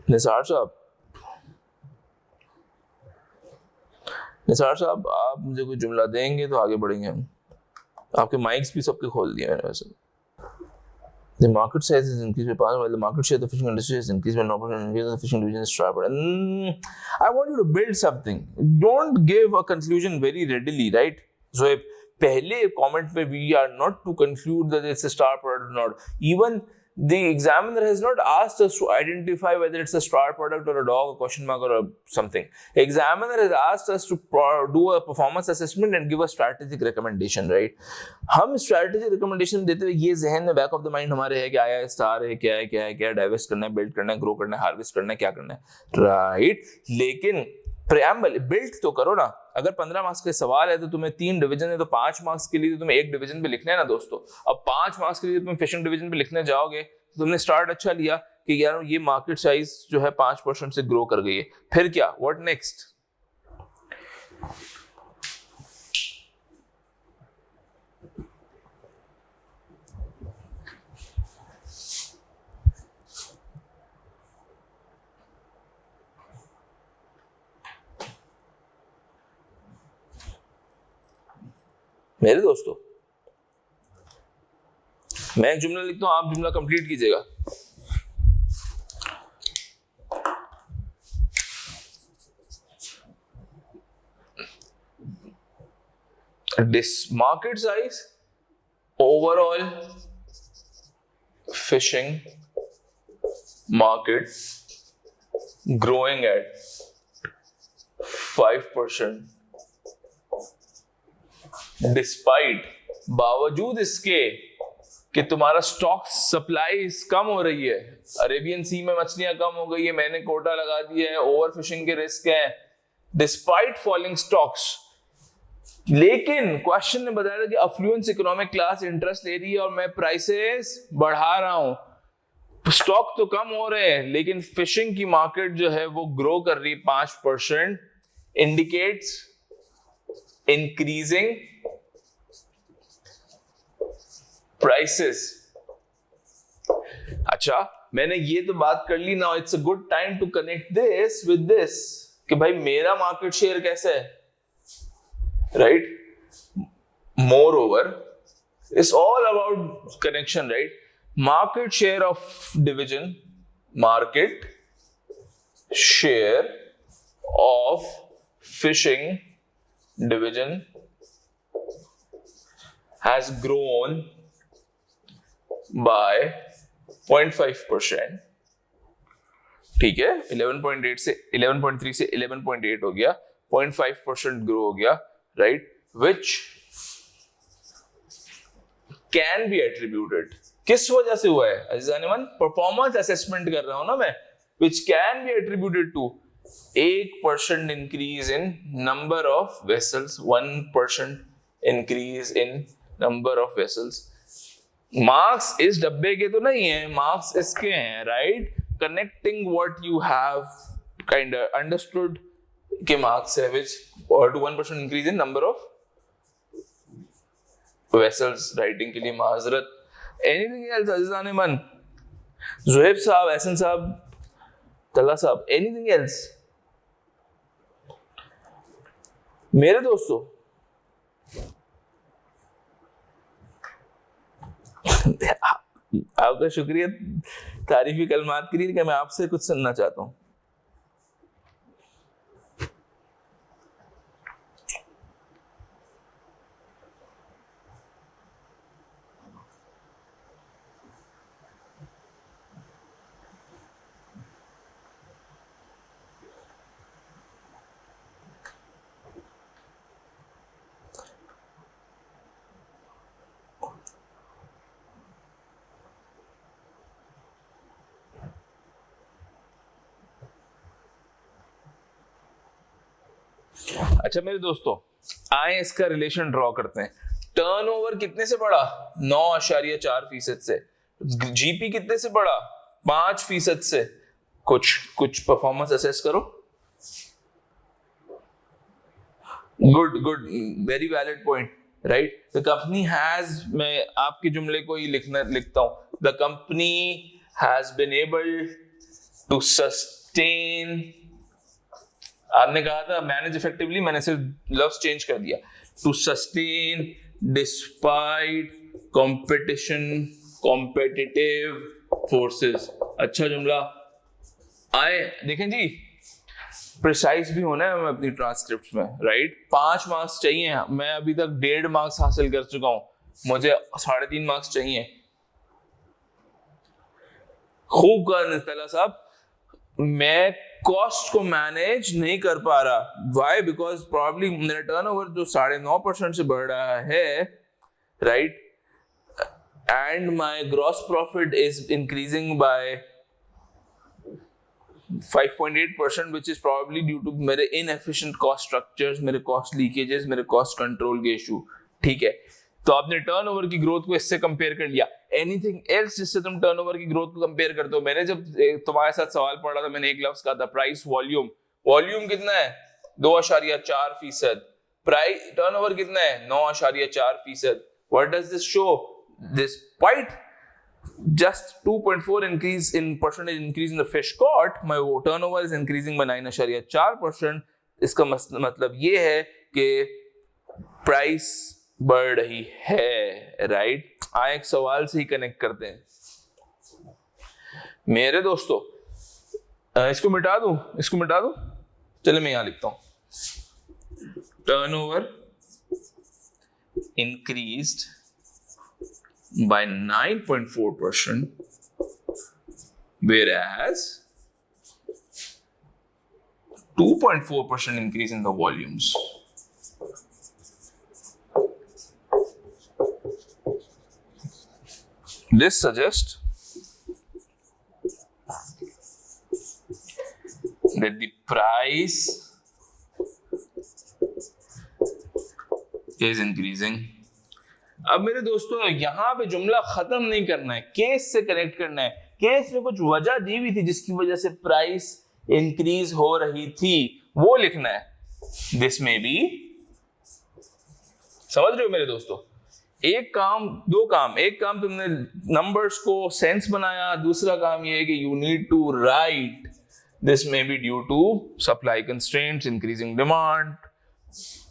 Nisar साहब आप मुझे कोई जुमला देंगे तो आगे बढ़ेंगे हम। आपके माइक्स भी सबके खोल दिए मैंने वैसे। The market size is increased by part while the market share of the fishing industry is increased by 9%. The fishing division is sharper. I want you to build something. Don't give a conclusion very readily, right? So पहले comment पे we are not to conclude that it's a star product or not. Even the examiner has not asked us to identify whether it's a star product or a dog, a question mark or a something. Examiner has asked us to do a performance assessment and give a strategic recommendation, right? हम strategic recommendation देते हुए ये जहन में बैक ऑफ द माइंड हमारे है कि आया स्टार है, क्या है, डाइवेस्ट करना है, बिल्ड करना है, ग्रो करना है, हार्वेस्ट करना है, क्या करना है, राइट। लेकिन प्रेम्बल बिल्ड तो करो ना। अगर 15 मार्क्स के सवाल है तो तुम्हें 3 डिवीजन है, तो 5 मार्क्स के लिए तो तुम्हें एक डिवीजन पे लिखना है ना दोस्तों। अब 5 मार्क्स के लिए तुम फिशिंग डिवीजन पे लिखने जाओगे तो तुमने स्टार्ट अच्छा लिया कि यार ये मार्केट साइज जो है 5% से ग्रो कर गई है, फिर क्या, व्हाट नेक्स्ट। मेरे दोस्तों मैं एक जुमला लिखता हूं, आप जुमला कंप्लीट कीजिएगा। This market size overall fishing market growing at 5% despite, बावजूद इसके कि तुम्हारा स्टॉक सप्लाई कम हो रही है, अरेबियन सी में मछलियां कम हो गई है, मैंने कोटा लगा दिया है, ओवर फिशिंग के रिस्क हैं, डिस्पाइट फॉलिंग स्टॉक्स। लेकिन क्वेश्चन ने बताया था कि अफ्लुएंस इकोनॉमिक क्लास इंटरेस्ट ले रही है और मैं प्राइसेस बढ़ा रहा हूं, स्टॉक तो कम हो रहे हैं लेकिन फिशिंग की मार्केट जो है वो ग्रो कर रही है 5%, इंडिकेट्स इंक्रीजिंग प्राइसेस। अच्छा, मैंने ये तो बात कर ली, now it's a good time to connect this with this कि भाई मेरा मार्केट शेयर कैसे है, right. Moreover it's all about connection, right. Market share of division, market share of fishing division has grown by 0.5%, ठीक है। 11.8 से 11.3 से 11.8 हो गया, 0.5% ग्रो हो गया, right. which can be attributed, किस वजह से हुआ है अजीजान, परफॉर्मेंस असेसमेंट कर रहा हूं ना मैं, which can be attributed to 8% increase in number of vessels, 1% increase in number of vessels। Marks इस डब्बे के तो नहीं है, मार्क्स इसके हैं, right. Connecting what you have kind understood के मार्क्स है which or to 1% increase in number of vessels, writing के लिए माजरत। एनीथिंग एल्स अजीजान मन, जुहैब साहब, एहसन साहब, तला साहब, एनीथिंग एल्स मेरे दोस्तों। आपका शुक्रिया तारीफी कलमात के लिए कि मैं आपसे कुछ सुनना चाहता हूं। अच्छा मेरे दोस्तों, आए इसका रिलेशन ड्रॉ करते हैं। टर्नओवर कितने से बढ़ा? 9.4% से। जीपी कितने से बढ़ा? 5% से। कुछ परफॉर्मेंस असेस करो। Good, very valid point, right. The company has, मैं आपके जुमले को ही लिखता हूं, the company has been able to sustain. आपने कहा था मैनेज इफेक्टिवली, मैंने सिर्फ लफ्ज चेंज कर दिया, to sustain despite competitive forces. अच्छा जुमला आए, देखें जी, प्रिसाइज भी होना है अपनी ट्रांसक्रिप्ट में, राइट। 5 मार्क्स चाहिए, मैं अभी तक 1.5 मार्क्स हासिल कर चुका हूं, मुझे 3.5 मार्क्स चाहिए। खूब कर निस्तला साहब, मैं कॉस्ट को मैनेज नहीं कर पा रहा। वाई? बिकॉज प्रॉब्ली मेरा टर्नओवर जो 9.5% से बढ़ रहा है, right, and my gross profit is increasing by 5.8%, which is probably due to मेरे inefficient cost structures, मेरे cost leakages, मेरे cost control के issue। ठीक है, तो आपने टर्नओवर की ग्रोथ को इससे कंपेयर कर लिया। एनीथिंग एल्स जिससे तुम टर्नओवर की ग्रोथ को कंपेयर करते हो? मैंने जब तुम्हारे साथ सवाल पढ़ा था, मैंने एक लफ्ज कहा था, प्राइस वॉल्यूम। वॉल्यूम कितना है? 2.4%। प्राइस टर्नओवर कितना है? 9.4%। What does this show? Despite just 2.4 increase in percentage increase in the fish caught, my turnover is increasing by 9.4%. इसका मतलब ये है कि प्राइस बढ़ रही है, राइट। आए एक सवाल से ही कनेक्ट करते हैं मेरे दोस्तों। इसको मिटा दूं, चले मैं यहां लिखता हूं, turnover increased by 9.4%, whereas 2.4% increase in the volumes. This suggests that the price is increasing. अब मेरे दोस्तों यहां पे जुमला खत्म नहीं करना है, केस से कनेक्ट करना है। केस में कुछ वजह दी हुई थी जिसकी वजह से प्राइस इंक्रीज हो रही थी, वो लिखना है। दिस में भी, समझ रहे हो मेरे दोस्तों? एक काम, दो काम। एक काम तुमने नंबर्स को सेंस बनाया, दूसरा काम ये है कि you need to write this में be due to supply constraints, increasing demand,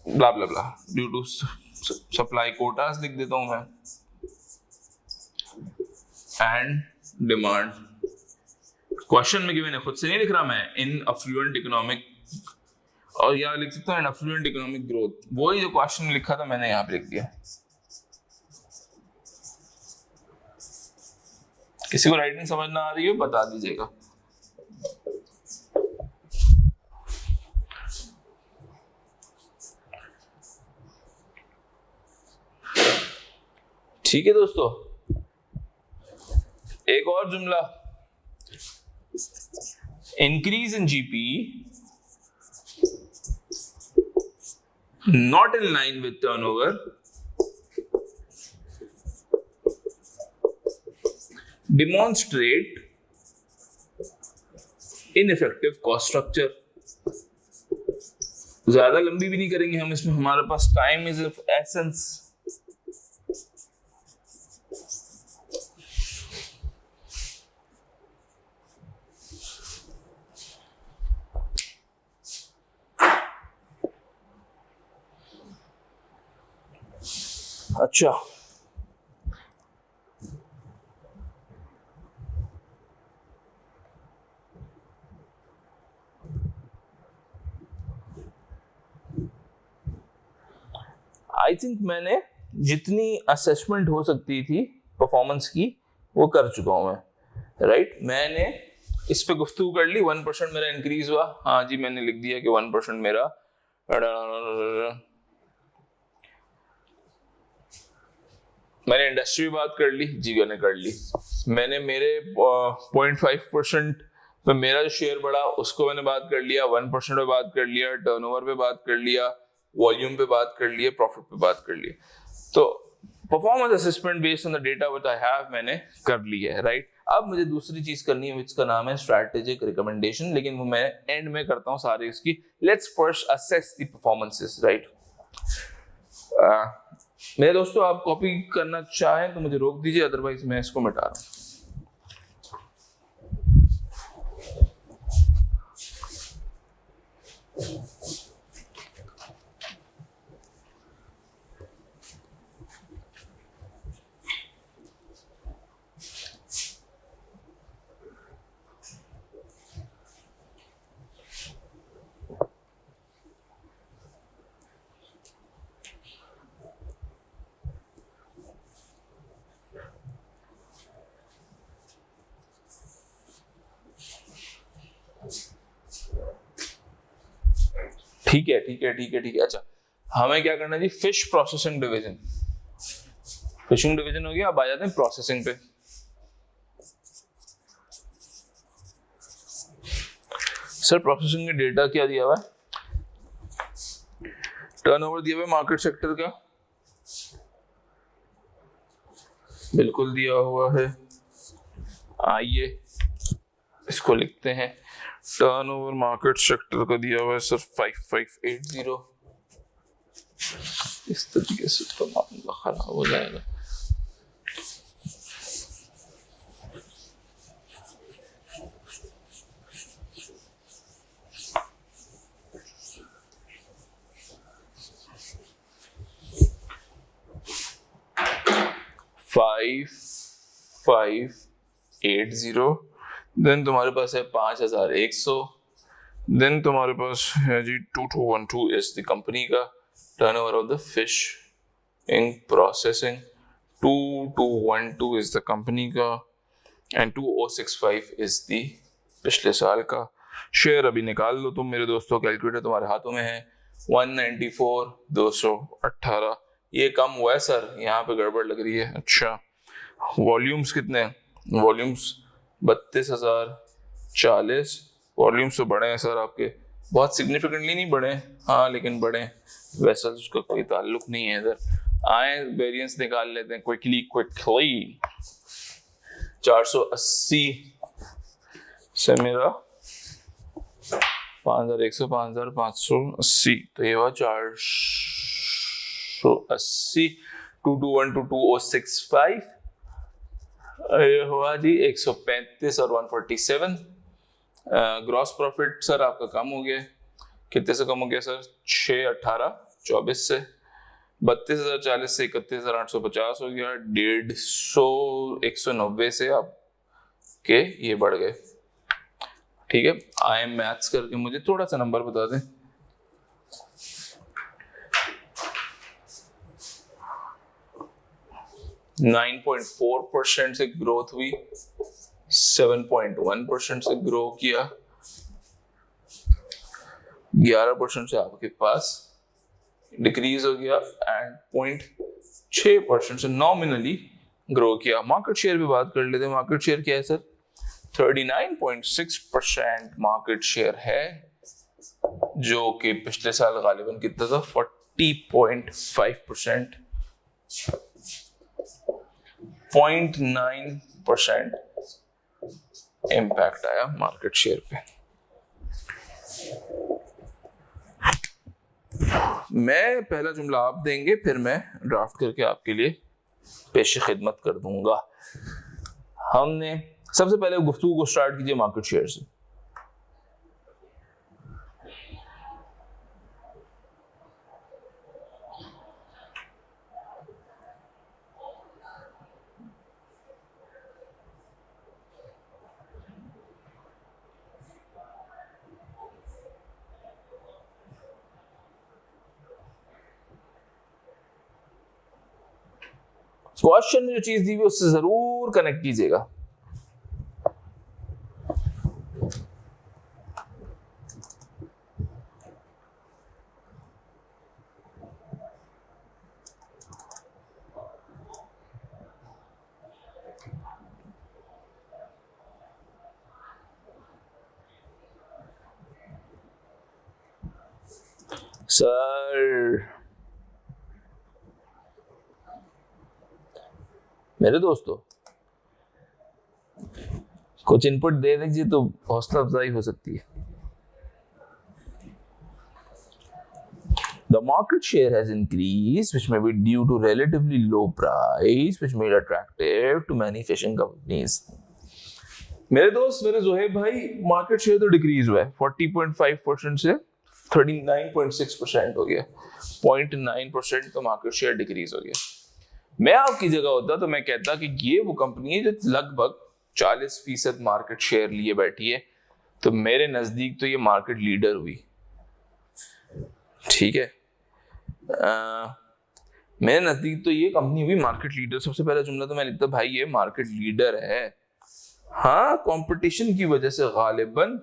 blah blah blah, due to supply quotas लिख देता हूं मैं, एंड डिमांड। क्वेश्चन में मैंने खुद से नहीं लिख रहा मैं, इन अफ्लुएंट इकोनॉमिक, और यहां लिख सकता हूं इन अफ्लुएंट इकोनॉमिक ग्रोथ। वही जो क्वेश्चन में लिखा था मैंने यहां पे लिख दिया। किसी को राइटिंग समझ ना आ रही हो बता दीजिएगा। ठीक है दोस्तों, एक और जुमला, increase in GP not in line with turnover demonstrate ineffective cost structure. ज्यादा लंबी भी नहीं करेंगे हम इसमें, हमारे पास टाइम इज ऑफ एसेंस। अच्छा, आई थिंक मैंने जितनी असेसमेंट हो सकती थी परफॉर्मेंस की वो कर चुका हूं मैं, राइट। मैंने इस पे गुफ्तगू कर ली। 1% मेरा इंक्रीज हुआ, हाँ जी, मैंने लिख दिया कि 1% मेरा। मैंने इंडस्ट्री बात कर ली, जी मैंने कर ली। मैंने मेरे 0.5% तो मेरा जो शेयर बढ़ा उसको मैंने बात कर लिया, 1% पे बात कर लिया, टर्नओवर पे बात कर लिया, वॉल्यूम पे बात कर लिया, प्रॉफिट पे बात कर लिया। तो performance assessment based on the data which I have मैंने कर लिया है, राइट। अब मुझे दूसरी चीज करनी है जिसका नाम है स्ट्रैटेजिक रिकमेंडेशन, लेकिन वो मैं एंड में करता हूँ सारी इसकी। Let's first assess the performances, right. मेरे दोस्तों, आप कॉपी करना चाहें तो मुझे रोक दीजिए, अदरवाइज मैं इसको मिटा रहा हूँ। ठीक है, ठीक है, ठीक है, ठीक है। अच्छा, हमें क्या करना है जी? Fish processing division. Fishing division हो गया, अब आ जाते हैं प्रोसेसिंग पे। सर प्रोसेसिंग में डेटा क्या दिया हुआ है? टर्नओवर दिया हुआ है मार्केट सेक्टर का, बिल्कुल दिया हुआ है। आइए इसको लिखते हैं। टर्नओवर मार्केट सेक्टर का दिया हुआ है सर 5580। इस तरीके से तो मामला खराब हो जाएगा। फाइव 580, देन तुम्हारे पास है 5100, देन तुम्हारे पास है जी 2212 इज द कंपनी का turnover of the fish in processing, 2212 is the company का, एंड 2065 इज द पिछले साल का। शेयर अभी निकाल लो तुम मेरे दोस्तों, कैलकुलेटर तुम्हारे हाथों में है। 194 218, ये कम हुआ है सर, यहाँ पे गड़बड़ लग रही है। अच्छा, वॉल्यूम्स कितने हैं? वॉल्यूम्स 32,040। वॉल्यूम्स तो बड़े हैं सर आपके, बहुत सिग्निफिकेंटली नहीं बड़े, हाँ लेकिन बड़े। वेसल्स का कोई ताल्लुक नहीं है इधर। आए वेरिएंस निकाल लेते हैं क्विकली 480 से मेरा 5100 5580, तो ये हुआ 480। 221 to 2065 ये हुआ जी 135 और 147। ग्रॉस प्रॉफिट सर आपका कम हो गया, कितने से कम हो गया सर? 61824 से, 32,040 से 31,850 हो गया। 150 190 से आपके ये बढ़ गए। ठीक है, आई एम मैथ्स करके मुझे थोड़ा सा नंबर बता दें। %9.4% से ग्रोथ हुई, 7.1% से ग्रो किया, 11% से आपके पास डिक्रीज हो गया, एंड 0.6% से नॉमिनली ग्रो किया। मार्केट शेयर भी बात कर लेते हैं। मार्केट शेयर क्या है सर? 39.6% मार्केट शेयर है, जो कि पिछले साल गालिबन कितना था? 40.5%, 0.9% इम्पैक्ट आया मार्केट शेयर पे। मैं पहला जुमला आप देंगे, फिर मैं ड्राफ्ट करके आपके लिए पेश खिदमत कर दूंगा। हमने सबसे पहले गुफ्तगू को स्टार्ट कीजिए मार्केट शेयर से। क्वेश्चन में जो चीज दी हुई उससे जरूर कनेक्ट कीजिएगा। सर मेरे दोस्तों कुछ इनपुट दे दीजिए तो हौसला अफजाई हो सकती है। The market share has increased, which may be due to relatively low price, which made attractive to many fishing companies. मेरे दोस्त, मेरे जोहेब भाई, मार्केट शेयर तो डिक्रीज हुआ है 40.5% से 39.6% हो गया। 0.9% तो मार्केट शेयर डिक्रीज हो गया। मैं आपकी जगह होता तो मैं कहता कि ये वो कंपनी है जो लगभग 40% मार्केट शेयर लिए बैठी है, तो मेरे नजदीक तो ये मार्केट लीडर हुई। ठीक है, मेरे नजदीक तो ये कंपनी हुई मार्केट लीडर। सबसे पहला जुमला तो मैं लिखता भाई ये मार्केट लीडर है। हाँ, कंपटीशन की वजह से गालिबन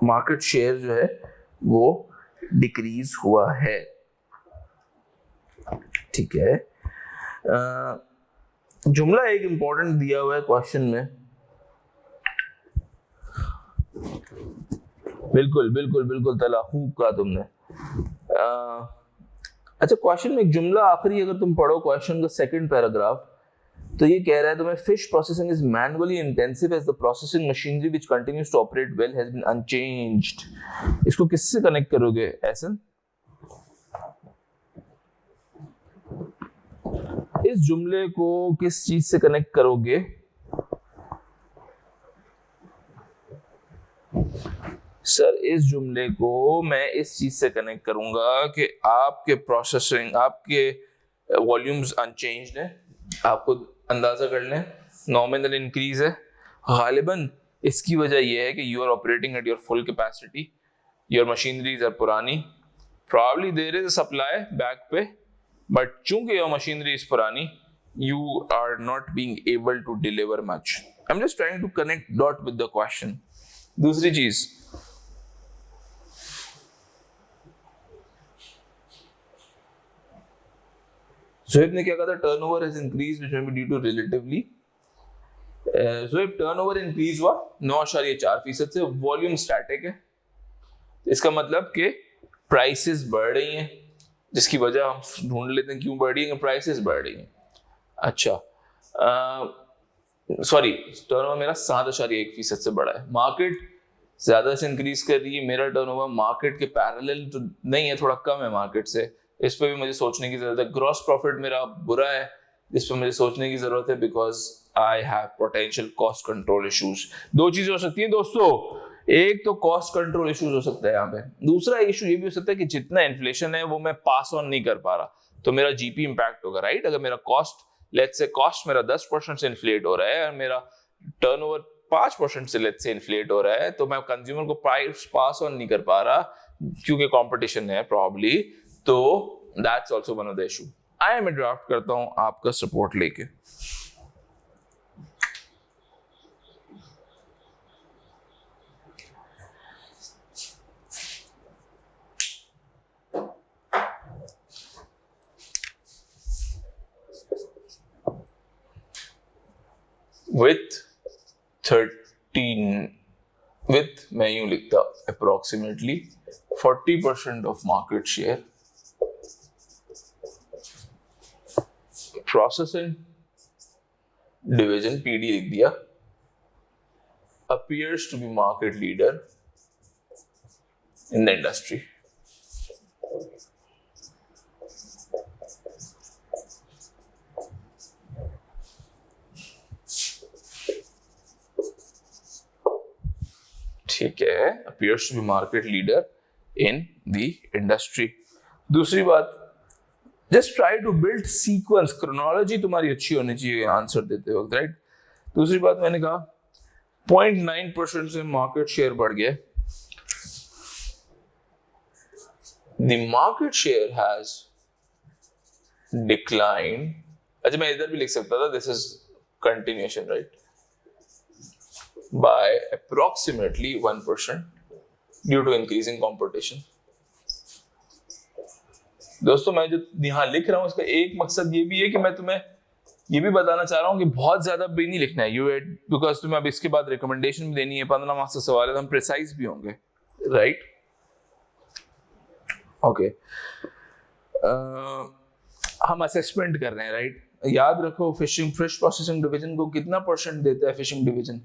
मार्केट शेयर जो है वो डिक्रीज हुआ है। ठीक है, जुमला एक इंपॉर्टेंट दिया हुआ है क्वेश्चन में। बिल्कुल बिल्कुल बिल्कुल तला खूब कहा तुमने। अच्छा, क्वेश्चन में एक जुमला आखिरी अगर तुम पढ़ो क्वेश्चन का सेकंड पैराग्राफ, तो ये कह रहा है तुम्हें fish processing is manually intensive as the processing machinery which continues to operate well has been unchanged. इसको किससे कनेक्ट करोगे एहसन? इस जुमले को किस चीज से कनेक्ट करोगे? सर, इस जुमले को मैं इस चीज से कनेक्ट करूंगा कि आपके प्रोसेसिंग, आपके वॉल्यूम्स अनचेंज्ड है। आपको अंदाजा कर लें, नॉमिनल इंक्रीज है। गालिबन इसकी वजह यह है कि you are operating at your full capacity, your machineries are पुरानी, probably there is a supply backup, but चूंकि योर मशीनरी इज पुरानी, you are not being able to deliver much. I'm just trying to connect dot with the question. दूसरी चीज, ज़ोएब ने क्या कहा था? Turnover has increased which may be due to relatively. Zoeb, turnover increase हुआ 9.4% से, वॉल्यूम स्टैटिक है। इसका मतलब कि प्राइसेस बढ़ रही हैं, जिसकी वजह हम ढूंढ लेते हैं क्यों बढ़ रही है। प्राइसेस बढ़ रही हैं। अच्छा, सॉरी, टर्नओवर मेरा 7.1% से बढ़ा है। मार्केट ज्यादा से इंक्रीज कर रही है, मेरा टर्नओवर मार्केट के पैरेलल तो नहीं है, थोड़ा कम है मार्केट से। इस पे भी मुझे सोचने की जरूरत है। ग्रॉस प्रॉफिट मेरा बुरा है, इस पे मुझे सोचने की जरूरत है, because I have potential cost control issues. दो चीजें हो सकती हैं दोस्तों, एक तो कॉस्ट कंट्रोल इश्यूज हो सकता है यहाँ पे, दूसरा इशू ये भी हो सकता है कि जितना इन्फ्लेशन है वो मैं पास ऑन नहीं कर पा रहा, तो मेरा जीपी इंपैक्ट होगा। राइट, अगर मेरा कॉस्ट, लेट्स से कॉस्ट मेरा 10% से इन्फ्लेट हो रहा है और मेरा टर्नओवर 5% से लेट्स से इन्फ्लेट हो रहा है, तो मैं कंज्यूमर को प्राइस पास ऑन नहीं कर पा रहा क्योंकि कंपटीशन है प्रॉब्ली, तो that's also one of the issue. I मैं ड्राफ्ट करता हूं आपका सपोर्ट लेके। with मैं यूं लिखता approximately 40% of market share, processing division PD लिख दिया, appears to be market leader in the industry. ठीक है, appears to be market leader in the industry. दूसरी बात, just try to build sequence, chronology तुम्हारी अच्छी होनी चाहिए आंसर देते वक्त, राइट। दूसरी बात मैंने कहा 0.9% से मार्केट शेयर बढ़ गया। The market share has declined. अच्छा, मैं इधर भी लिख सकता था, this is continuation, right? By approximately 1% due to increasing competition. दोस्तों, मैं जो यहाँ लिख रहा हूँ उसका एक मकसद ये भी है कि मैं तुम्हें ये भी बताना चाह रहा हूँ कि बहुत ज्यादा भी नहीं लिखना है बिकॉज तुम्हें अब इसके बाद रिकमेंडेशन भी देनी है, 15 मार्क्स का सवाल है, तो हम प्रिसाइज भी होंगे, राइट। ओके, हम असेसमेंट कर रहे हैं, राइट? याद रखो, फिश प्रोसेसिंग डिवीजन को कितना परसेंट देता है फिशिंग डिवीजन?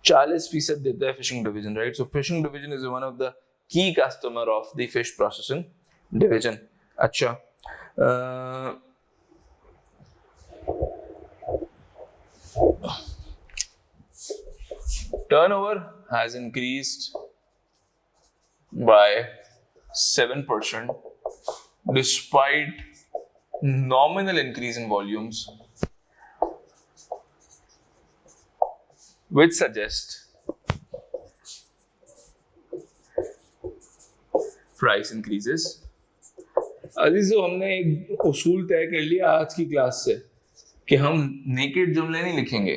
40% देता है fishing division, right? So fishing division is one of the key customer of the fish processing division. अच्छा, turnover has increased by 7% despite nominal increase in volumes, which suggests price increases. अजीजों, हमने एक उसूल तय कर लिया आज की क्लास से कि हम नेकेड जुमले नहीं लिखेंगे.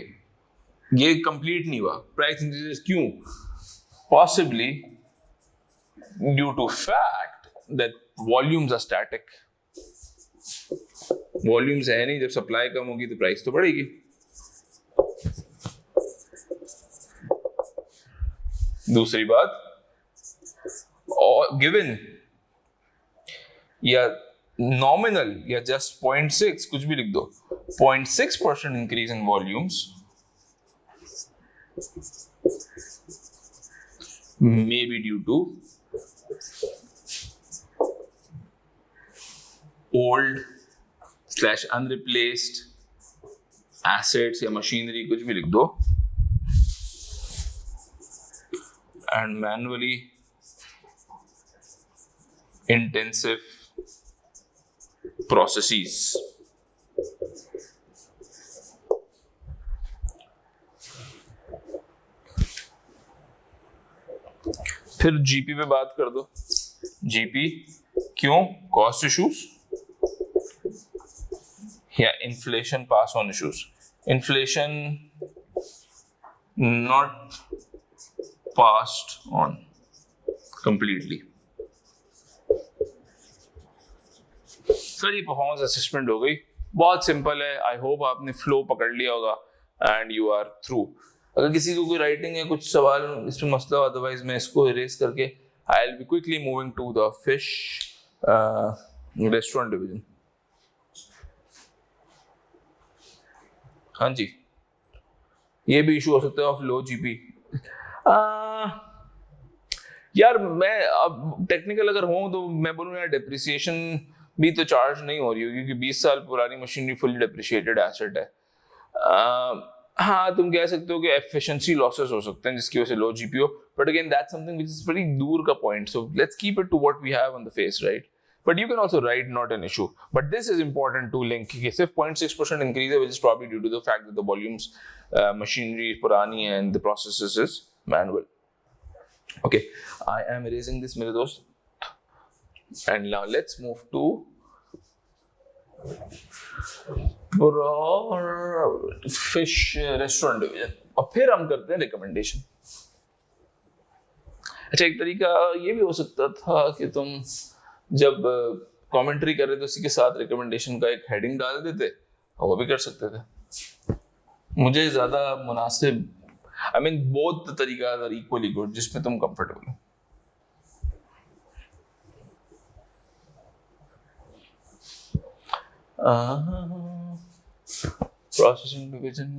ये कंप्लीट नहीं हुआ. प्राइस इंक्रीजेस क्यों? Possibly due to fact that volumes are static. Volumes है नहीं, जब सप्लाई कम होगी तो प्राइस तो बढ़ेगी. दूसरी बात, गिवन या नॉमिनल या जस्ट 0.6 कुछ भी लिख दो, 0.6% increase in volumes may be due to old/unreplaced assets या machinery, कुछ भी लिख दो, and manually intensive processes. फिर जीपी पे बात कर दो. जीपी क्यों? कॉस्ट इश्यूज या inflation pass on issues? Inflation not passed on completely. Sir, ये परफॉर्मेंस असेसमेंट हो गई, बहुत सिंपल है. आई होप आपने फ्लो पकड़ लिया होगा एंड यू आर थ्रू. अगर किसी को कोई राइटिंग है, कुछ सवाल इसमें मसला, अदरवाइज मैं इसको इरेज करके I will be quickly moving to the fish restaurant division. हाँ जी, ये भी इशू हो सकता है ऑफ लो जीपी. यार मैं अब टेक्निकल अगर हूँ तो मैं बोलूँ यार, डेप्रिसिएशन भी तो चार्ज नहीं हो रही होगी क्योंकि 20 साल पुरानी मशीनरी फुली डेप्रिशिएटेड एसेट है. हाँ, तुम कह सकते हो कि एफिशिएंसी लॉसेस हो सकते हैं जिसकी वजह से low GPO, but again that's something which is very दूर का point. So let's keep it to what we have on the face, right? But you can also right not an issue, but this is important to link कि सिर्फ 0.6% इंक्रीज है, which is probably due to the fact that the volumes machinery पुरानी है and the processes is manual. Okay, I am erasing this, मेरे दोस्त. And now let's move to fish restaurant division. और फिर हम करते हैं रिकमेंडेशन. अच्छा, एक तरीका ये भी हो सकता था कि तुम जब कमेंट्री कर रहे थे उसी के साथ रिकमेंडेशन का एक हेडिंग डाल देते, वो भी कर सकते थे. मुझे ज्यादा मुनासिब, I mean, both the तरीकास are equally good, जिसमें तुम comfortable हो. Processing division.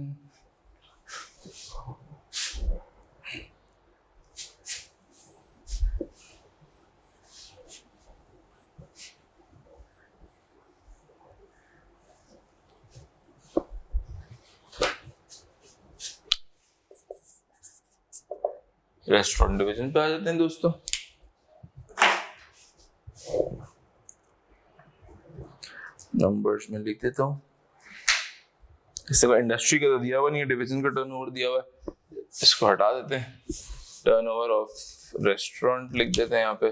रेस्टोरेंट डिवीजन पे आ जाते हैं दोस्तों. नंबर्स में लिख देता हूँ. इससे कोई इंडस्ट्री का तो दिया हुआ नहीं है, डिवीजन का टर्नओवर दिया हुआ है. इसको हटा देते हैं. टर्नओवर ऑफ रेस्टोरेंट लिख देते हैं यहाँ पे.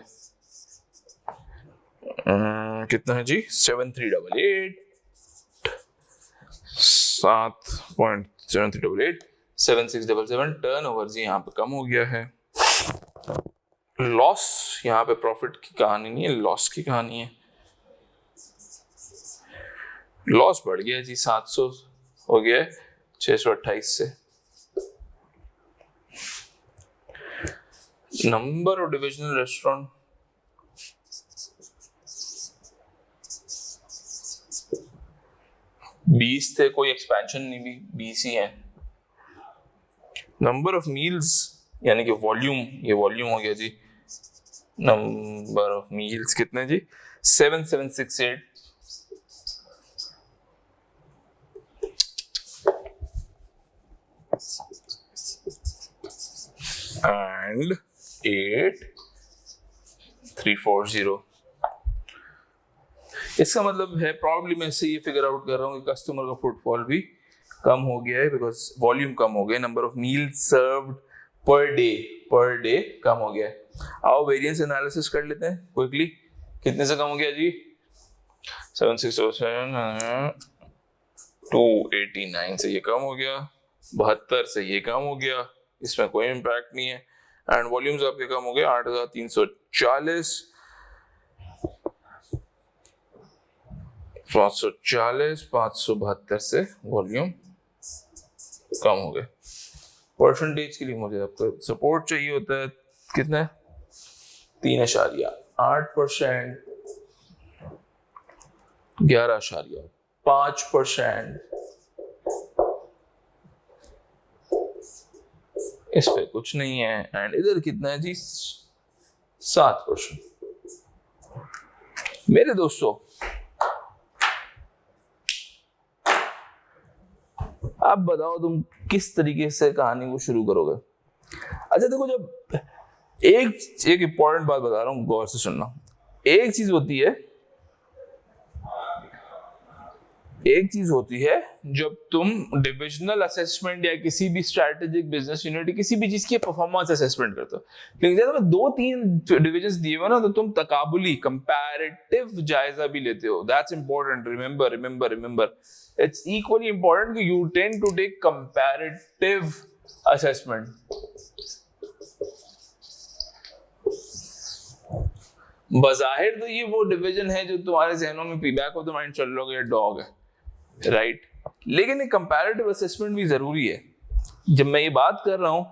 कितना है जी? 7388 7.7388 7677. टर्नओवर जी यहाँ पे कम हो गया है. लॉस यहाँ पे प्रॉफिट की कहानी नहीं है, लॉस की कहानी है. लॉस बढ़ गया जी, 700 हो गया है 628 से. नंबर ऑफ डिविजनल रेस्टोरेंट 20 थे, कोई एक्सपेंशन नहीं भी, 20 ही है। नंबर ऑफ मील्स यानी कि वॉल्यूम, ये वॉल्यूम हो गया जी। नंबर ऑफ मील्स कितने जी? 7768 and 8340। इसका मतलब है प्रॉब्ली मैं इससे ये फिगर आउट कर रहा हूँ कि कस्टमर का फुटफॉल भी कम हो गया है, बिकॉज वॉल्यूम कम हो गया, number of meal served per day कम हो गया है। आओ वेरिएंस एनालिसिस कर लेते हैं क्विकली। कितने से कम हो गया जी? 7607 289 से ये कम हो गया, 72 से ये कम हो गया, इसमें कोई इम्पैक्ट नहीं है। एंड वॉल्यूम्स आपके कम हो गए 8340 572 से वॉल्यूम कम हो गए। परसेंटेज के लिए मुझे आपका सपोर्ट चाहिए होता है कितना? 3.8%, 11.5%, इस पे कुछ नहीं है। एंड इधर कितना है जी? 7%। मेरे दोस्तों आप बताओ तुम किस तरीके से कहानी को शुरू करोगे? अच्छा देखो, जब एक इंपॉर्टेंट बात बता रहा हूं, गौर से सुनना। एक चीज होती है जब तुम डिविजनल असेसमेंट या किसी भी स्ट्रैटेजिक बिजनेस यूनिट किसी भी चीज की परफॉर्मेंस असेसमेंट करते हो, लेकिन जब तुम्हें 2-3 डिविजन्स दिए हुए ना, तो तुम तकाबुली कंपैरेटिव जायजा भी लेते हो। That's important. Remember it's equally important कि you tend to take comparative assessment। बज़ाहिर तो ये वो डिवीजन है जो तुम्हारे जहनों में बैक ऑफ द माइंड चल रहा है, डॉग है, राइट? लेकिन एक कंपैरेटिव असेसमेंट भी जरूरी है। जब मैं ये बात कर रहा हूं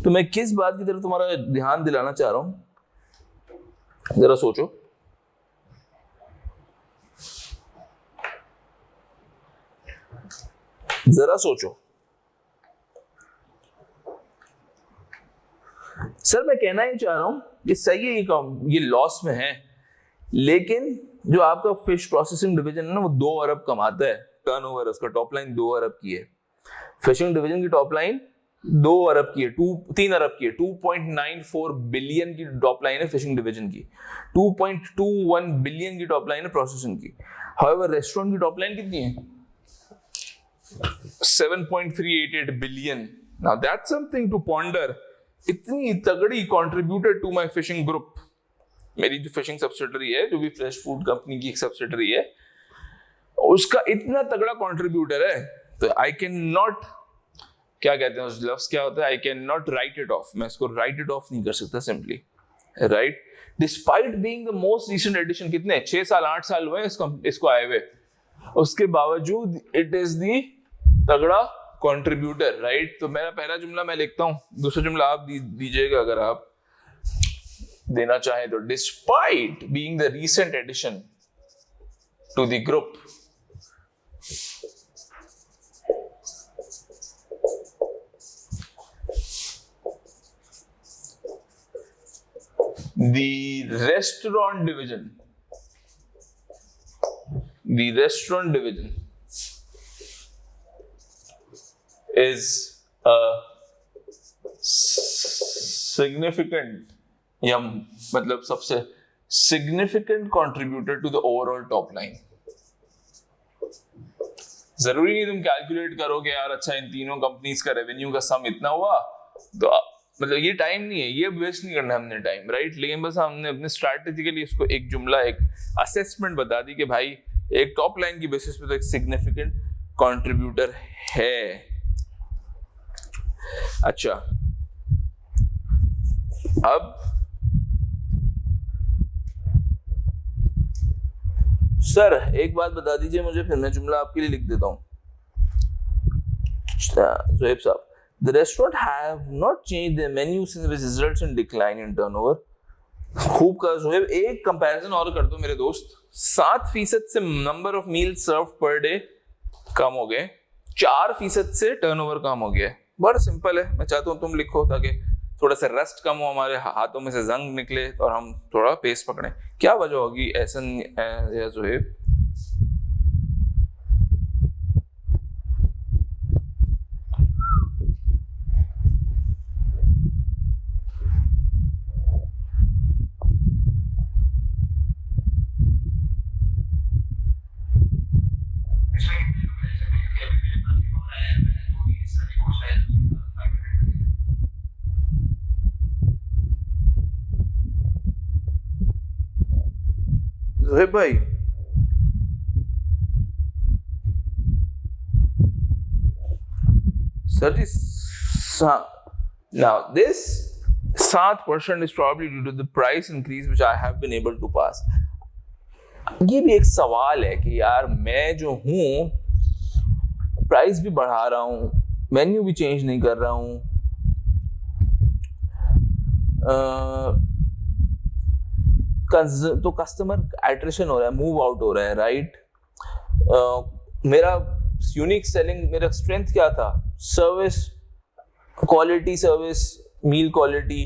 तो मैं किस बात की तरफ तुम्हारा ध्यान दिलाना चाह रहा हूं, जरा सोचो। सर मैं कहना ही चाह रहा हूं कि सही है, ये लॉस में है, लेकिन जो आपका फिश प्रोसेसिंग डिवीजन है ना, वो 2 अरब कमाता है टर्नओवर, उसका टॉप लाइन 2 अरब की है। फिशिंग डिवीजन की टॉप लाइन 2 अरब की है, 3 अरब की है। 2.94 बिलियन की टॉप लाइन है फिशिंग डिवीजन की, 2.21 बिलियन की टॉप लाइन है प्रोसेसिंग की। हाउएवर रेस्टोरेंट की टॉप लाइन कितनी है? 7.388 billion. Now that's something to ponder. इतनी तगड़ी contributed to my fishing group, मेरी जो फिशिंग सब्सिडरी है, जो भी फ्रेश फूड कंपनी की एक सब्सिडरी है, उसका इतना तगड़ा कंट्रीब्यूटर है, तो आई कैन नॉट, क्या कहते हैं उस लफ्ज क्या होता है, I can not write it off. मैं इसको राइट इट ऑफ नहीं कर सकता simply, right? Despite being the most recent edition, कितने 6 साल 8 साल हुए इसको आए हुए, उसके बावजूद इट इज दी तगड़ा कंट्रीब्यूटर, राइट? तो मेरा पहला जुमला मैं लिखता हूं, दूसरा जुमला आप दीजिएगा अगर आप देना चाहें तो। Despite being the recent edition to the group, the restaurant division is a significant, या मतलब सबसे significant contributor to the overall top line। जरूरी नहीं तुम कैलकुलेट करोगे यार, अच्छा इन तीनों कंपनीज का रेवेन्यू का सम इतना हुआ, तो मतलब ये टाइम नहीं है, ये वेस्ट नहीं करना हमने टाइम, राइट? लेकिन बस हमने अपने स्ट्रैटेजी के लिए इसको एक जुमला, एक असेसमेंट बता दी कि भाई एक टॉप लाइन की बेसिस पे तो एक सिग्निफिकेंट कंट्रीब्यूटर है। अच्छा, अब सर एक बात बता दीजिए मुझे, फिर मैं जुमला आपके लिए लिख देता हूं। जोहेब साहब, the restaurant have not changed their menu since which results in decline in turnover। खूब कहा जोहेब, एक कंपैरिजन और कर दो मेरे दोस्त। 7% से number of meal serve per day कम हो गए, 4% से टर्नओवर कम हो गया। बड़ा सिंपल है, मैं चाहता हूँ तुम लिखो ताकि थोड़ा सा रस्ट कम हो, हमारे हाथों में से जंग निकले और हम थोड़ा पेस पकड़ें। क्या वजह होगी एहसन या ज़ुहैब? ज़ुहैब भाई, sir ji, now this 7% is probably due to the price increase which I have been able to pass. ये भी एक सवाल है कि यार मैं जो हूँ प्राइस भी बढ़ा रहा हूँ, मेन्यू भी चेंज नहीं कर रहा हूँ, तो कस्टमर एट्रिशन हो रहा है, मूव आउट हो रहा है, राइट? मेरा यूनिक सेलिंग, मेरा स्ट्रेंथ क्या था? Service quality, service meal quality,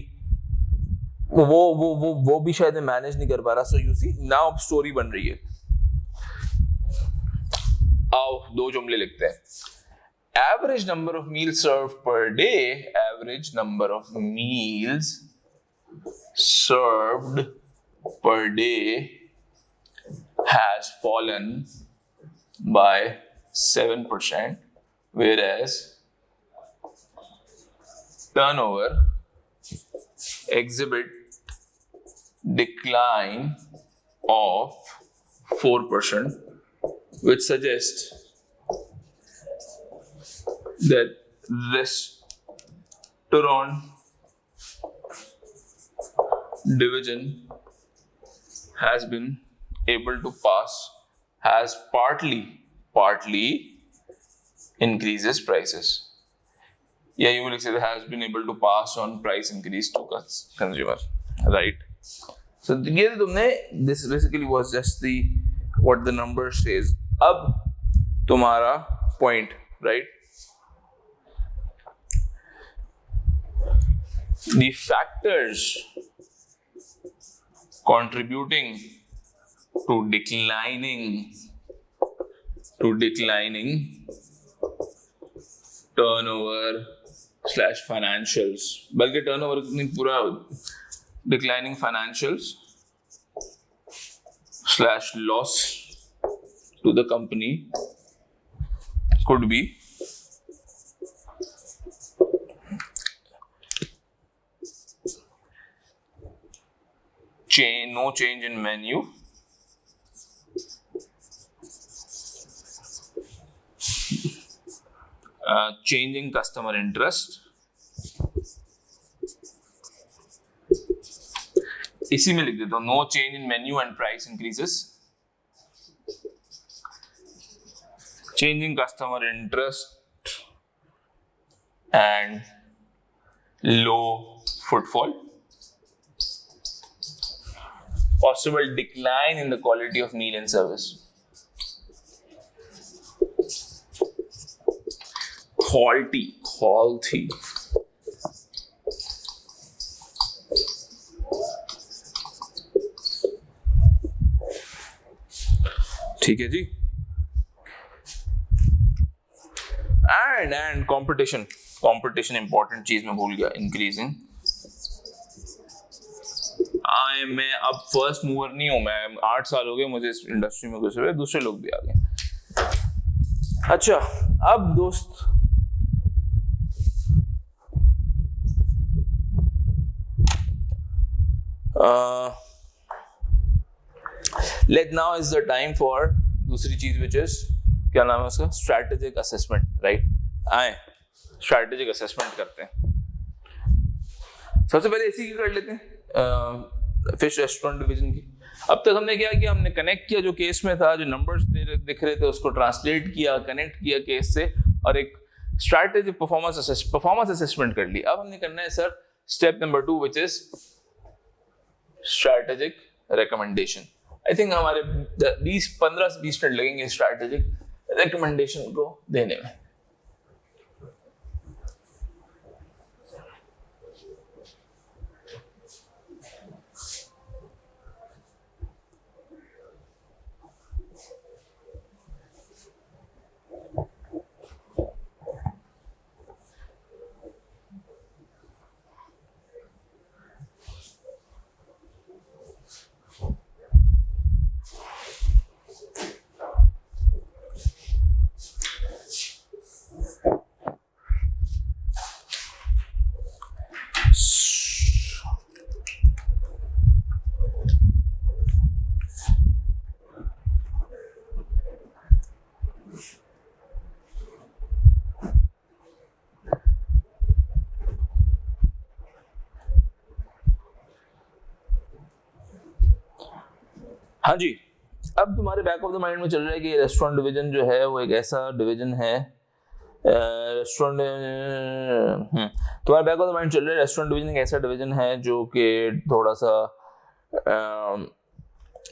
वो भी शायद मैं मैनेज नहीं कर पा रहा। सो यू सी नाउ अब स्टोरी बन रही है। आओ 2 जुमले लिखते हैं। Average number of meals serve per day, average number of meals served per day has fallen by 7%, whereas turnover exhibit decline of 4%, which suggests that restaurant division has been able to pass, has partly increases prices. Yeah, you will say that has been able to pass on price increase to consumer, right? So this basically was just the what the number says. Ab tumhara point, right? The factors contributing to declining turnover / financials, बल्कि turnover नहीं पूरा declining financials / loss to the company could be no change in menu, changing customer interest, इसी में लिख देता हूँ, no change in menu and price increases, changing customer interest and low footfall, possible decline in the quality of meal and service, quality. ठीक है जी। and competition important चीज में भूल गया, increasing। मैं अब फर्स्ट मूवर नहीं हूं, मैं 8 साल हो गए मुझे इस इंडस्ट्री में घुसे हुए, दूसरे लोग भी आ गए। अच्छा, अब दोस्त let now is the time for दूसरी चीज which is क्या नाम है उसका, स्ट्रैटेजिक असेसमेंट, राइट? आए स्ट्रैटेजिक असेसमेंट करते हैं। सबसे पहले इसी की कर लेते हैं, फिश रेस्टोरेंट डिवीजन की। अब तक हमने क्या किया, हमने कनेक्ट किया जो केस में था, जो नंबर्स दिख रहे थे उसको ट्रांसलेट किया, कनेक्ट किया केस से और एक स्ट्रैटेजिक परफॉर्मेंस असेसमेंट कर ली। अब हमने करना है sir step number 2 which is strategic recommendation. I think हमारे 15 से 20 मिनट लगेंगे स्ट्रैटेजिक रिकमेंडेशन को देने में। हाँ जी, अब तुम्हारे बैक ऑफ द माइंड में चल रहा है कि रेस्टोरेंट डिवीजन जो है वो एक ऐसा डिवीजन है, रेस्टोरेंट तुम्हारे बैक ऑफ द माइंड चल रहा है रेस्टोरेंट डिवीजन एक ऐसा डिवीजन है जो कि थोड़ा सा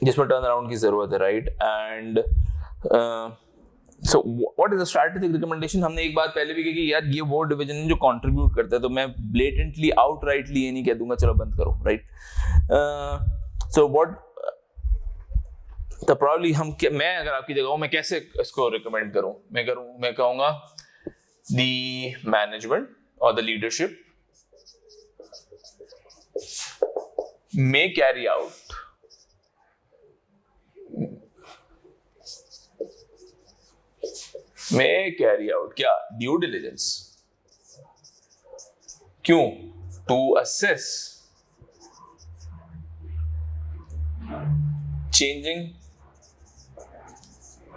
जिसमें टर्न अराउंड की जरूरत है, right? And so what is the strategic recommendation? हमने एक बात पहले भी कही कि यार ये वो डिवीजन है जो कंट्रीब्यूट करता है, तो मैं ब्लेटेंटली आउटराइटली ये नहीं कह दूंगा चलो बंद करो, राइट? सो व्हाट तो प्रॉब्ली मैं अगर आपकी जगह हूं मैं कैसे इसको रिकमेंड करूं? मैं कहूंगा द मैनेजमेंट और the leadership may carry out क्या? Due diligence. क्यों? To assess changing.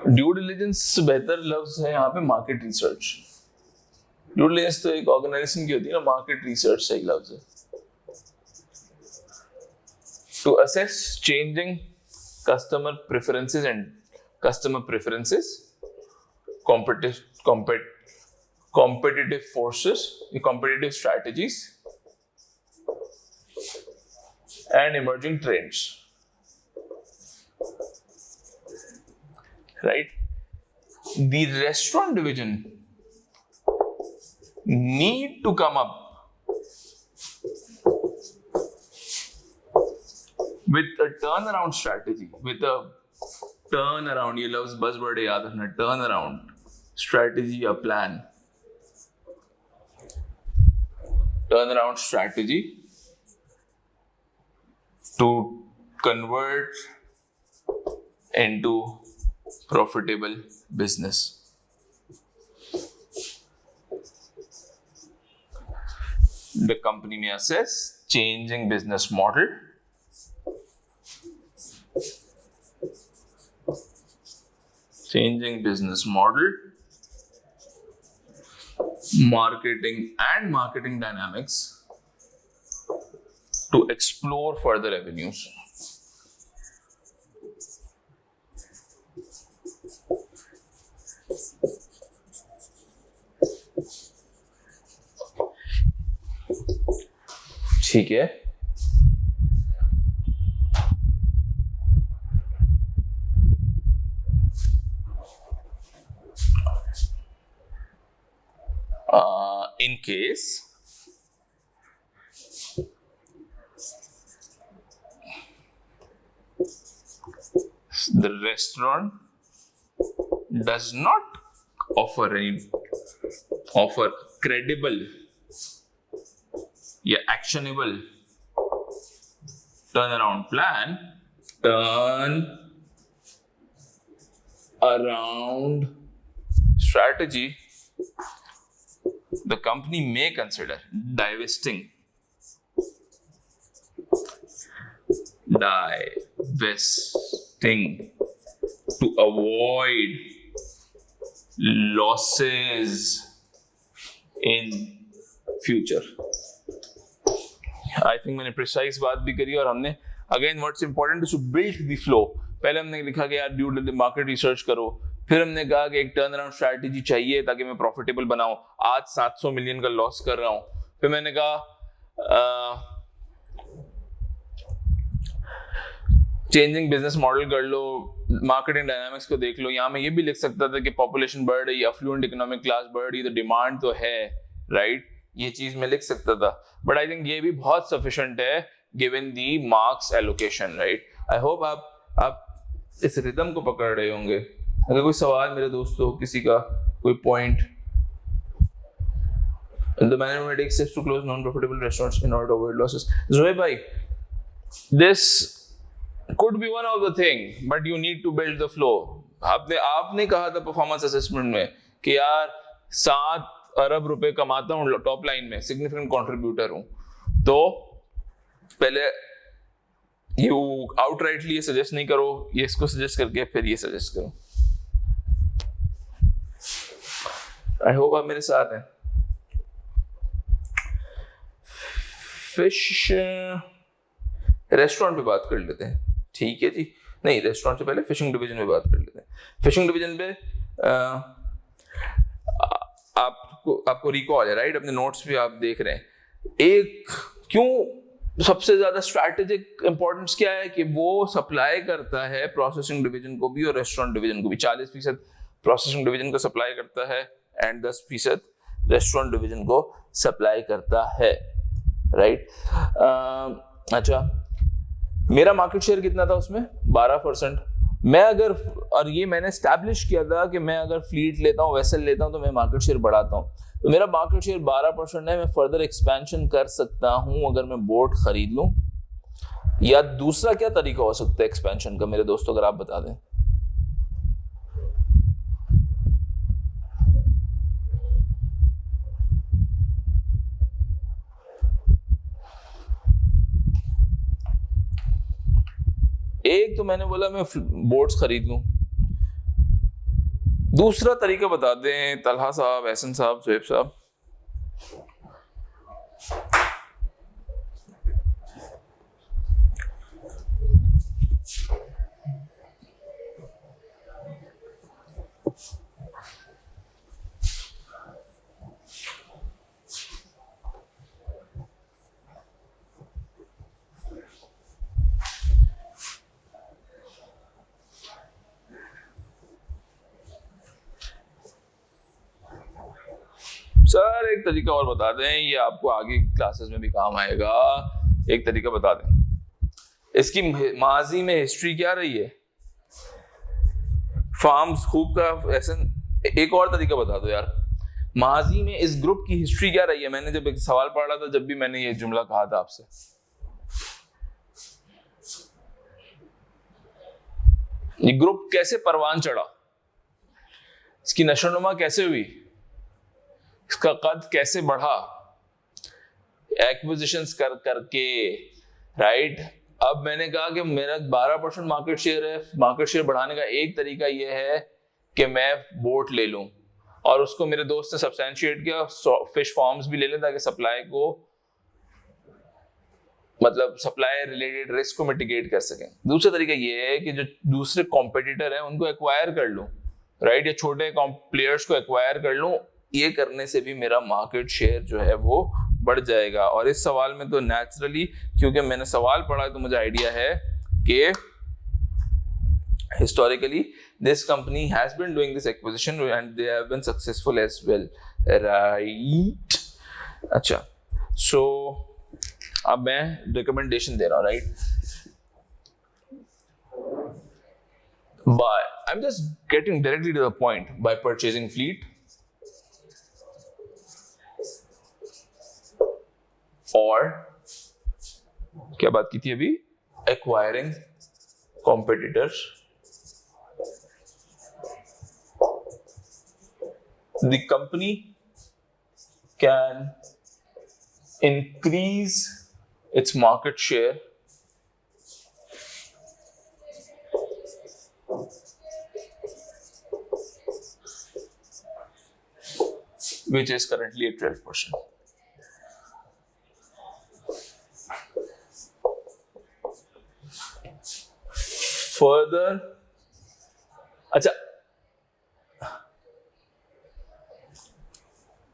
Due diligence बेहतर लफ्ज है यहाँ पे मार्केट रिसर्च। ड्यू डिलिजेंस तो एक ऑर्गेनाइजेशन की होती है ना, मार्केट रिसर्च से एक लफ्ज है। To assess changing customer preferences, competitive forces, competitive strategies, and emerging trends. Right? The restaurant division need to come up with a turnaround strategy, ये लफ्ज buzzword है, याद रखना, turnaround strategy, a plan, turnaround strategy to convert into profitable business. The company may assess changing business model, marketing dynamics to explore further avenues. ठीक है, in case the restaurant does not offer credible या actionable turnaround plan, turnaround strategy, the company may consider divesting to avoid losses in future. I think मैंने precise बात भी करी, और हमने again what's important is to build the flow. पहले हमने लिखा कि यार ड्यू मार्केट रिसर्च करो, फिर हमने कहा कि एक टर्न अराउंड स्ट्रैटेजी चाहिए ताकि मैं प्रॉफिटेबल बनाऊं। आज 700 मिलियन का लॉस कर रहा हूं, फिर मैंने कहा चेंजिंग बिजनेस मॉडल कर लो, मार्केटिंग डायनामिक्स को देख लो। यहाँ मैं ये भी लिख सकता था कि पॉपुलेशन बढ़ रही है, अफ्लुएंट इकोनॉमिक क्लास बढ़ रही है, तो डिमांड तो है, राइट, ये चीज मैं लिख सकता था। बट आई थिंक ये भी बहुत सफिशिएंट है given the marks allocation, right. I hope आप इस रिदम को पकड़ रहे होंगे। अगर कोई सवाल मेरे दोस्तों, किसी का कोई point. The management takes steps to close non-profitable restaurants in order to avoid losses. Zohaib bhai, this could be one of the thing, but you need to build the flow. आपने कहा था परफॉर्मेंस असेसमेंट में कि यार 7 अरब रुपए कमाता हूँ टॉप लाइन में, सिग्निफिकेंट कंट्रीब्यूटर हूँ, तो पहले यू आउटराइटली ये सजेस्ट नहीं करो, ये इसको सजेस्ट करके फिर ये सजेस्ट करो। आई होप आप मेरे साथ हैं। फिश रेस्टोरेंट पे बात कर लेते हैं, ठीक है जी। नहीं, रेस्टोरेंट से पहले फिशिंग डिवीजन पे बात कर लेते हैं। फिशिंग डिवीजन पे आपको रिकॉल है, राइट, अपने नोट्स भी आप देख रहे हैं। एक क्यों सबसे ज्यादा स्ट्रैटेजिक इंपॉर्टेंस क्या है कि वो सप्लाई करता है प्रोसेसिंग डिवीजन को भी और रेस्टोरेंट डिवीजन को भी। 40% प्रोसेसिंग डिवीजन को सप्लाई करता है एंड 10% रेस्टोरेंट डिवीजन को सप्लाई करता है, राइट। अच्छा, मेरा मार्केट शेयर कितना था उसमें? 12%। मैं अगर, और ये मैंने एस्टैब्लिश किया था कि मैं अगर फ्लीट लेता हूँ, वेसल लेता हूँ, तो मैं मार्केट शेयर बढ़ाता हूँ। तो मेरा मार्केट शेयर 12% है। मैं फर्दर एक्सपेंशन कर सकता हूँ अगर मैं बोट खरीद लूँ, या दूसरा क्या तरीका हो सकता है एक्सपेंशन का मेरे दोस्तों, अगर आप बता दें। एक तो मैंने बोला मैं बोट्स खरीद लूं, दूसरा तरीका बता दें तलहा साहब, एहसन साहब, जोहेब साहब। सर एक तरीका और बता दें, ये आपको आगे क्लासेस में भी काम आएगा। एक तरीका बता दें, इसकी माजी में हिस्ट्री क्या रही है, फार्म्स खूब का ऐसा। एक और तरीका बता दो यार, माजी में इस ग्रुप की हिस्ट्री क्या रही है। मैंने जब एक सवाल पढ़ा था, जब भी मैंने ये जुमला कहा था आपसे, ये ग्रुप कैसे परवान चढ़ा, इसकी नशोनुमा कैसे हुई, इसका कद कैसे बढ़ा, एक्विजिशंस कर करके, राइट। अब मैंने कहा कि मेरा 12% मार्केट शेयर है। मार्केट शेयर बढ़ाने का एक तरीका यह है कि मैं बोट ले लूं, और उसको मेरे दोस्त ने सब्सटेंशिएट किया, फिश फार्म्स भी ले लें ताकि सप्लाई को, मतलब सप्लाई रिलेटेड रिस्क को मिटिगेट कर सकें। दूसरा तरीका यह है कि जो दूसरे कॉम्पिटिटर हैं उनको एक्वायर कर लूं, राइट, या छोटे प्लेयर्स को एक्वायर कर लूं। ये करने से भी मेरा मार्केट शेयर जो है वो बढ़ जाएगा। और इस सवाल में तो नेचुरली, क्योंकि मैंने सवाल पढ़ा तो मुझे आइडिया है कि historically this company has been doing this acquisition and they have been successful as well, right. अच्छा, सो अब मैं रिकमेंडेशन दे रहा हूं, right. I'm just getting directly to the point by purchasing fleet और क्या बात की थी अभी, acquiring competitors. The company can increase its market share which is currently at 12%. Further, अच्छा,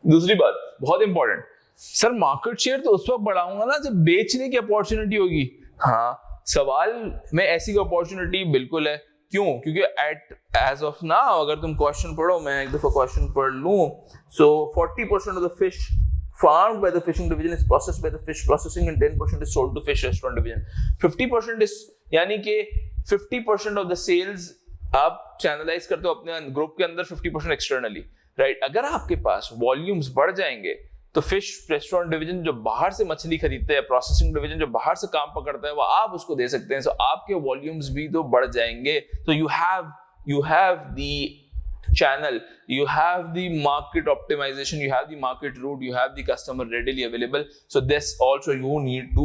दूसरी बात बहुत इंपॉर्टेंट, सर मार्केट शेयर तो उस वक्त बढ़ाऊंगा ना जब बेचने की अपॉर्चुनिटी होगी। हाँ, सवाल में ऐसी अपॉर्चुनिटी बिल्कुल है। क्यों? क्योंकि एज ऑफ नाउ अगर तुम क्वेश्चन पढ़ो, मैं एक दफा क्वेश्चन पढ़ लूं, सो 40% of the fish farmed by the fishing division is processed by the fish processing and 10% is sold to fish restaurant division. 50% is यानी कि 50% of the sales आप चैनलाइज करते हो अपने ग्रुप के अंदर, 50% एक्सटर्नली, राइट? अगर आपके पास वॉल्यूम्स बढ़ जाएंगे तो फिश रेस्टोरेंट डिवीजन जो बाहर से मछली खरीदते हैं, प्रोसेसिंग डिवीजन जो बाहर से काम पकड़ता है, वो आप उसको दे सकते हैं। सो आपके वॉल्यूम्स भी तो बढ़ जाएंगे। तो you have the channel, you have the market optimization, you have the market route, you have the customer readily available. So this also you need to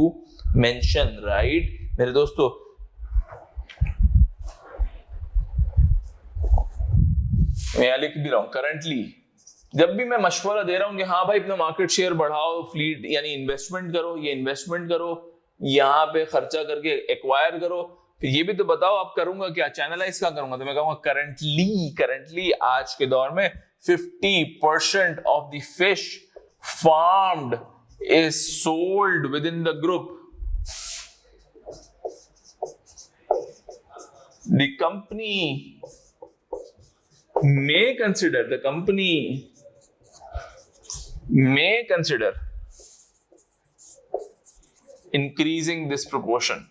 mention, right? मेरे दोस्तों, मैं यहाँ लिख भी रहा हूँ, करंटली जब भी मैं मशवरा दे रहा हूँ कि हाँ भाई अपना मार्केट शेयर बढ़ाओ, फ्लीट यानी इन्वेस्टमेंट करो, ये इन्वेस्टमेंट करो, यहाँ पे खर्चा करके एक्वायर करो, फिर ये भी तो बताओ आप करूंगा क्या, चैनलाइज क्या करूंगा? तो मैं कहूंगा करंटली आज के दौर में 50% of the fish farmed is sold with in the group. The company may consider increasing this proportion.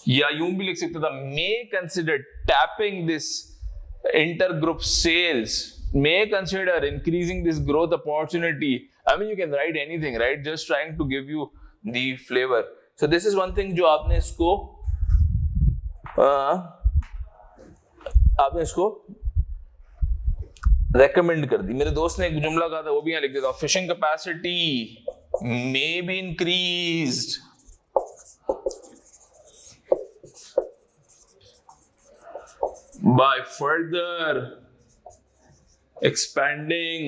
या यूं भी लिख सकते था, may consider tapping this intergroup sales, may consider increasing this growth opportunity. I mean, you can write anything, right? Just trying to give you the flavor. So this is one thing जो आपने इसको रेकमेंड कर दी। मेरे दोस्त ने एक जुमला कहा था, वो भी यहाँ लिख देता हूं, fishing capacity may be increased by further expanding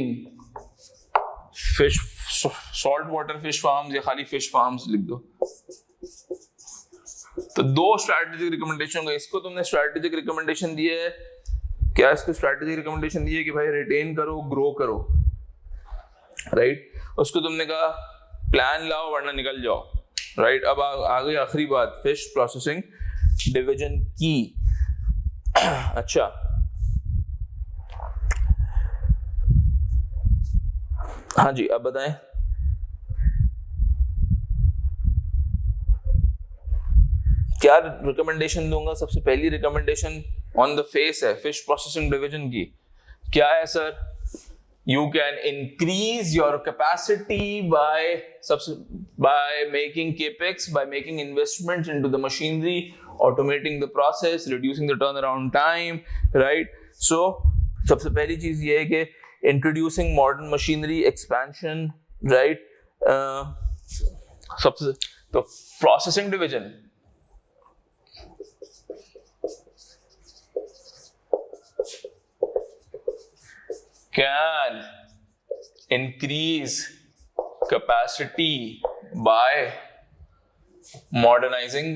fish saltwater fish farms, या खाली fish farms लिख दो। तो दो स्ट्रैटेजिक रिकमेंडेशन, इसको तुमने स्ट्रैटेजिक रिकमेंडेशन दिए है क्या? इसको स्ट्रैटेजिक रिकमेंडेशन दिए कि भाई रिटेन करो, ग्रो करो, राइट? उसको तुमने कहा प्लान लाओ वरना निकल जाओ, राइट? अब आ गई आखिरी बात, फिश प्रोसेसिंग डिवीजन की। अच्छा, हाँ जी, अब बताएं। क्या रिकमेंडेशन दूंगा? सबसे पहली रिकमेंडेशन ऑन द फेस है फिश प्रोसेसिंग डिवीजन की। क्या है sir? You can increase your capacity by making capex, by making investments into the machinery, automating the process, reducing the turnaround time, right? So सबसे पहली चीज ये है कि introducing modern machinery expansion, right? सबसे तो processing division can increase capacity by modernizing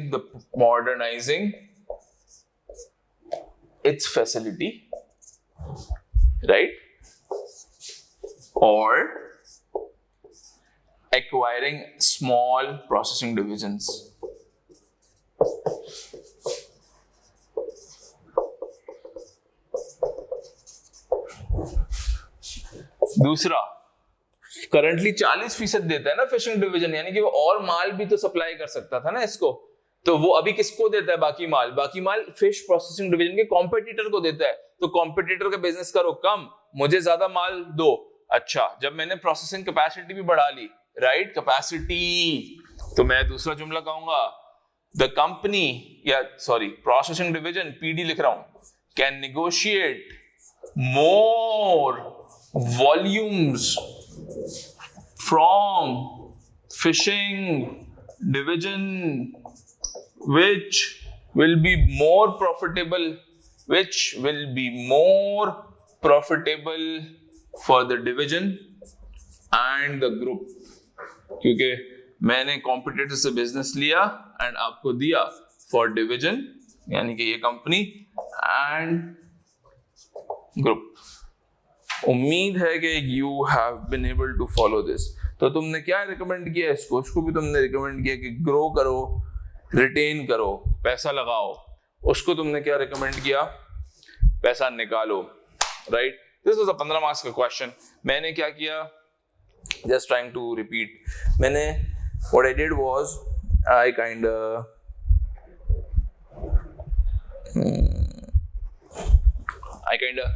its facility, right? Or acquiring small processing divisions. दूसरा, करंटली 40% देता है ना फिशिंग डिवीजन, यानी कि वो और माल भी तो सप्लाई कर सकता था ना इसको, तो वो अभी किसको देता है? बाकी माल फिश प्रोसेसिंग डिवीजन के कॉम्पिटिटर को देता है। तो कॉम्पिटिटर का बिजनेस करो कम, मुझे ज्यादा माल दो। अच्छा, जब मैंने प्रोसेसिंग कैपेसिटी भी बढ़ा ली, राइट, कैपेसिटी, तो मैं दूसरा जुमला कहूंगा, द कंपनी या सॉरी प्रोसेसिंग डिवीजन, पीडी लिख रहा हूं, can negotiate more volumes from fishing division which will be more profitable for the division and the group, क्योंकि मैंने कॉम्पिटिटर से बिजनेस लिया एंड आपको दिया फॉर डिवीजन, यानी कि ये कंपनी एंड ग्रुप। उम्मीद है कि you have been able to follow this. तो तुमने क्या रिकमेंड किया इसको भी तुमने रिकमेंड किया कि ग्रो करो, रिटेन करो, पैसा लगाओ। उसको तुमने क्या रिकमेंड किया? पैसा निकालो, right? This was a 15 marks का क्वेश्चन। मैंने क्या किया? Just trying to repeat. मैंने what I did was I kind of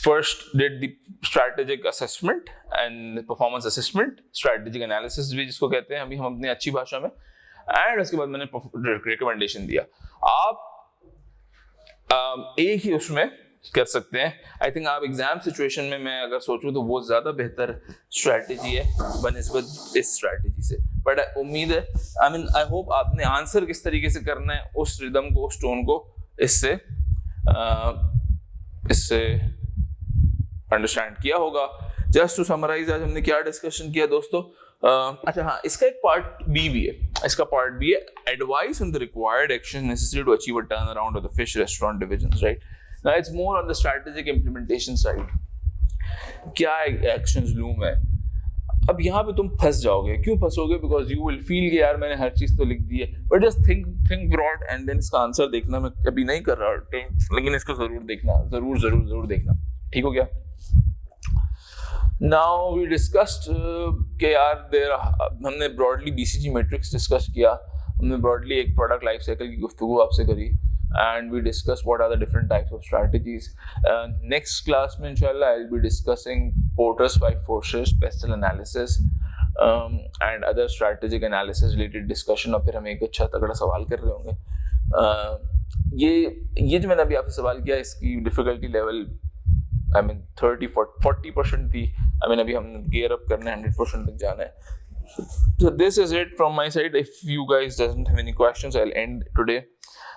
first did the strategic assessment and performance assessment, strategic analysis भी जिसको कहते हैं अभी हम अपनी अच्छी भाषा में, एंड उसके बाद मैंने रिकमेंडेशन दिया। आप एक ही उसमें कर सकते हैं। आई थिंक आप एग्जाम सिचुएशन में मैं अगर सोचूं तो वो ज्यादा बेहतर स्ट्रैटेजी है बनिस्बत इस स्ट्रैटेजी से। बट उम्मीद है, आई होप आपने आंसर किस तरीके से करना है, उस रिदम को, उस टोन को इससे अंडरस्टैंड किया होगा। जस्ट टू समराइज, आज हमने क्या डिस्कशन किया दोस्तों? अच्छा हाँ, इसका एक पार्ट बी भी है। इसका पार्ट बी है advice on the required action necessary to achieve a turn around of the fish restaurant divisions, right? Now it's more on the strategic implementation side. क्या एक्शंस लूं मैं? अब यहाँ पे तुम फंस जाओगे। क्यों फंसोगे? बिकॉज यू विल फील कि यार मैंने हर चीज तो लिख दी है, but just think broad and then इसका आंसर देखना। मैं अभी नहीं कर रहा, लेकिन इसको जरूर देखना, जरूर देखना। ठीक हो गया? नाउ वी डिस्कस्ड कि यार हमने ब्रॉडली बीसीजी मैट्रिक्स डिस्कस किया, हमने ब्रॉडली एक प्रोडक्ट लाइफ साइकिल की गुफ्तगू आपसे करी, and we discuss what are the different types of strategies. Next class में inshallah I'll be discussing Porter's 5 forces, pestle analysis and other strategic analysis related discussion। और फिर हम एक अच्छा तगड़ा सवाल कर रहे होंगे। ये जो मैंने अभी आपसे सवाल किया, इसकी डिफिकल्टी लेवल 30-40% थी। अभी हम gear up करना है, 100% तक जाना है। So this is it from my side. If you guys doesn't have any questions, I'll end today.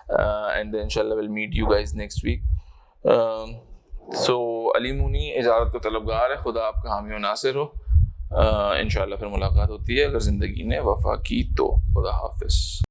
And then inshallah we'll meet you guys next week. So Ali मुनी इजाज़त का तलबगार है। खुदा आपका हामी व नासिर हो। इंशाल्लाह फिर मुलाकात होती है अगर ज़िंदगी ने वफ़ा की तो। खुदा हाफिज़।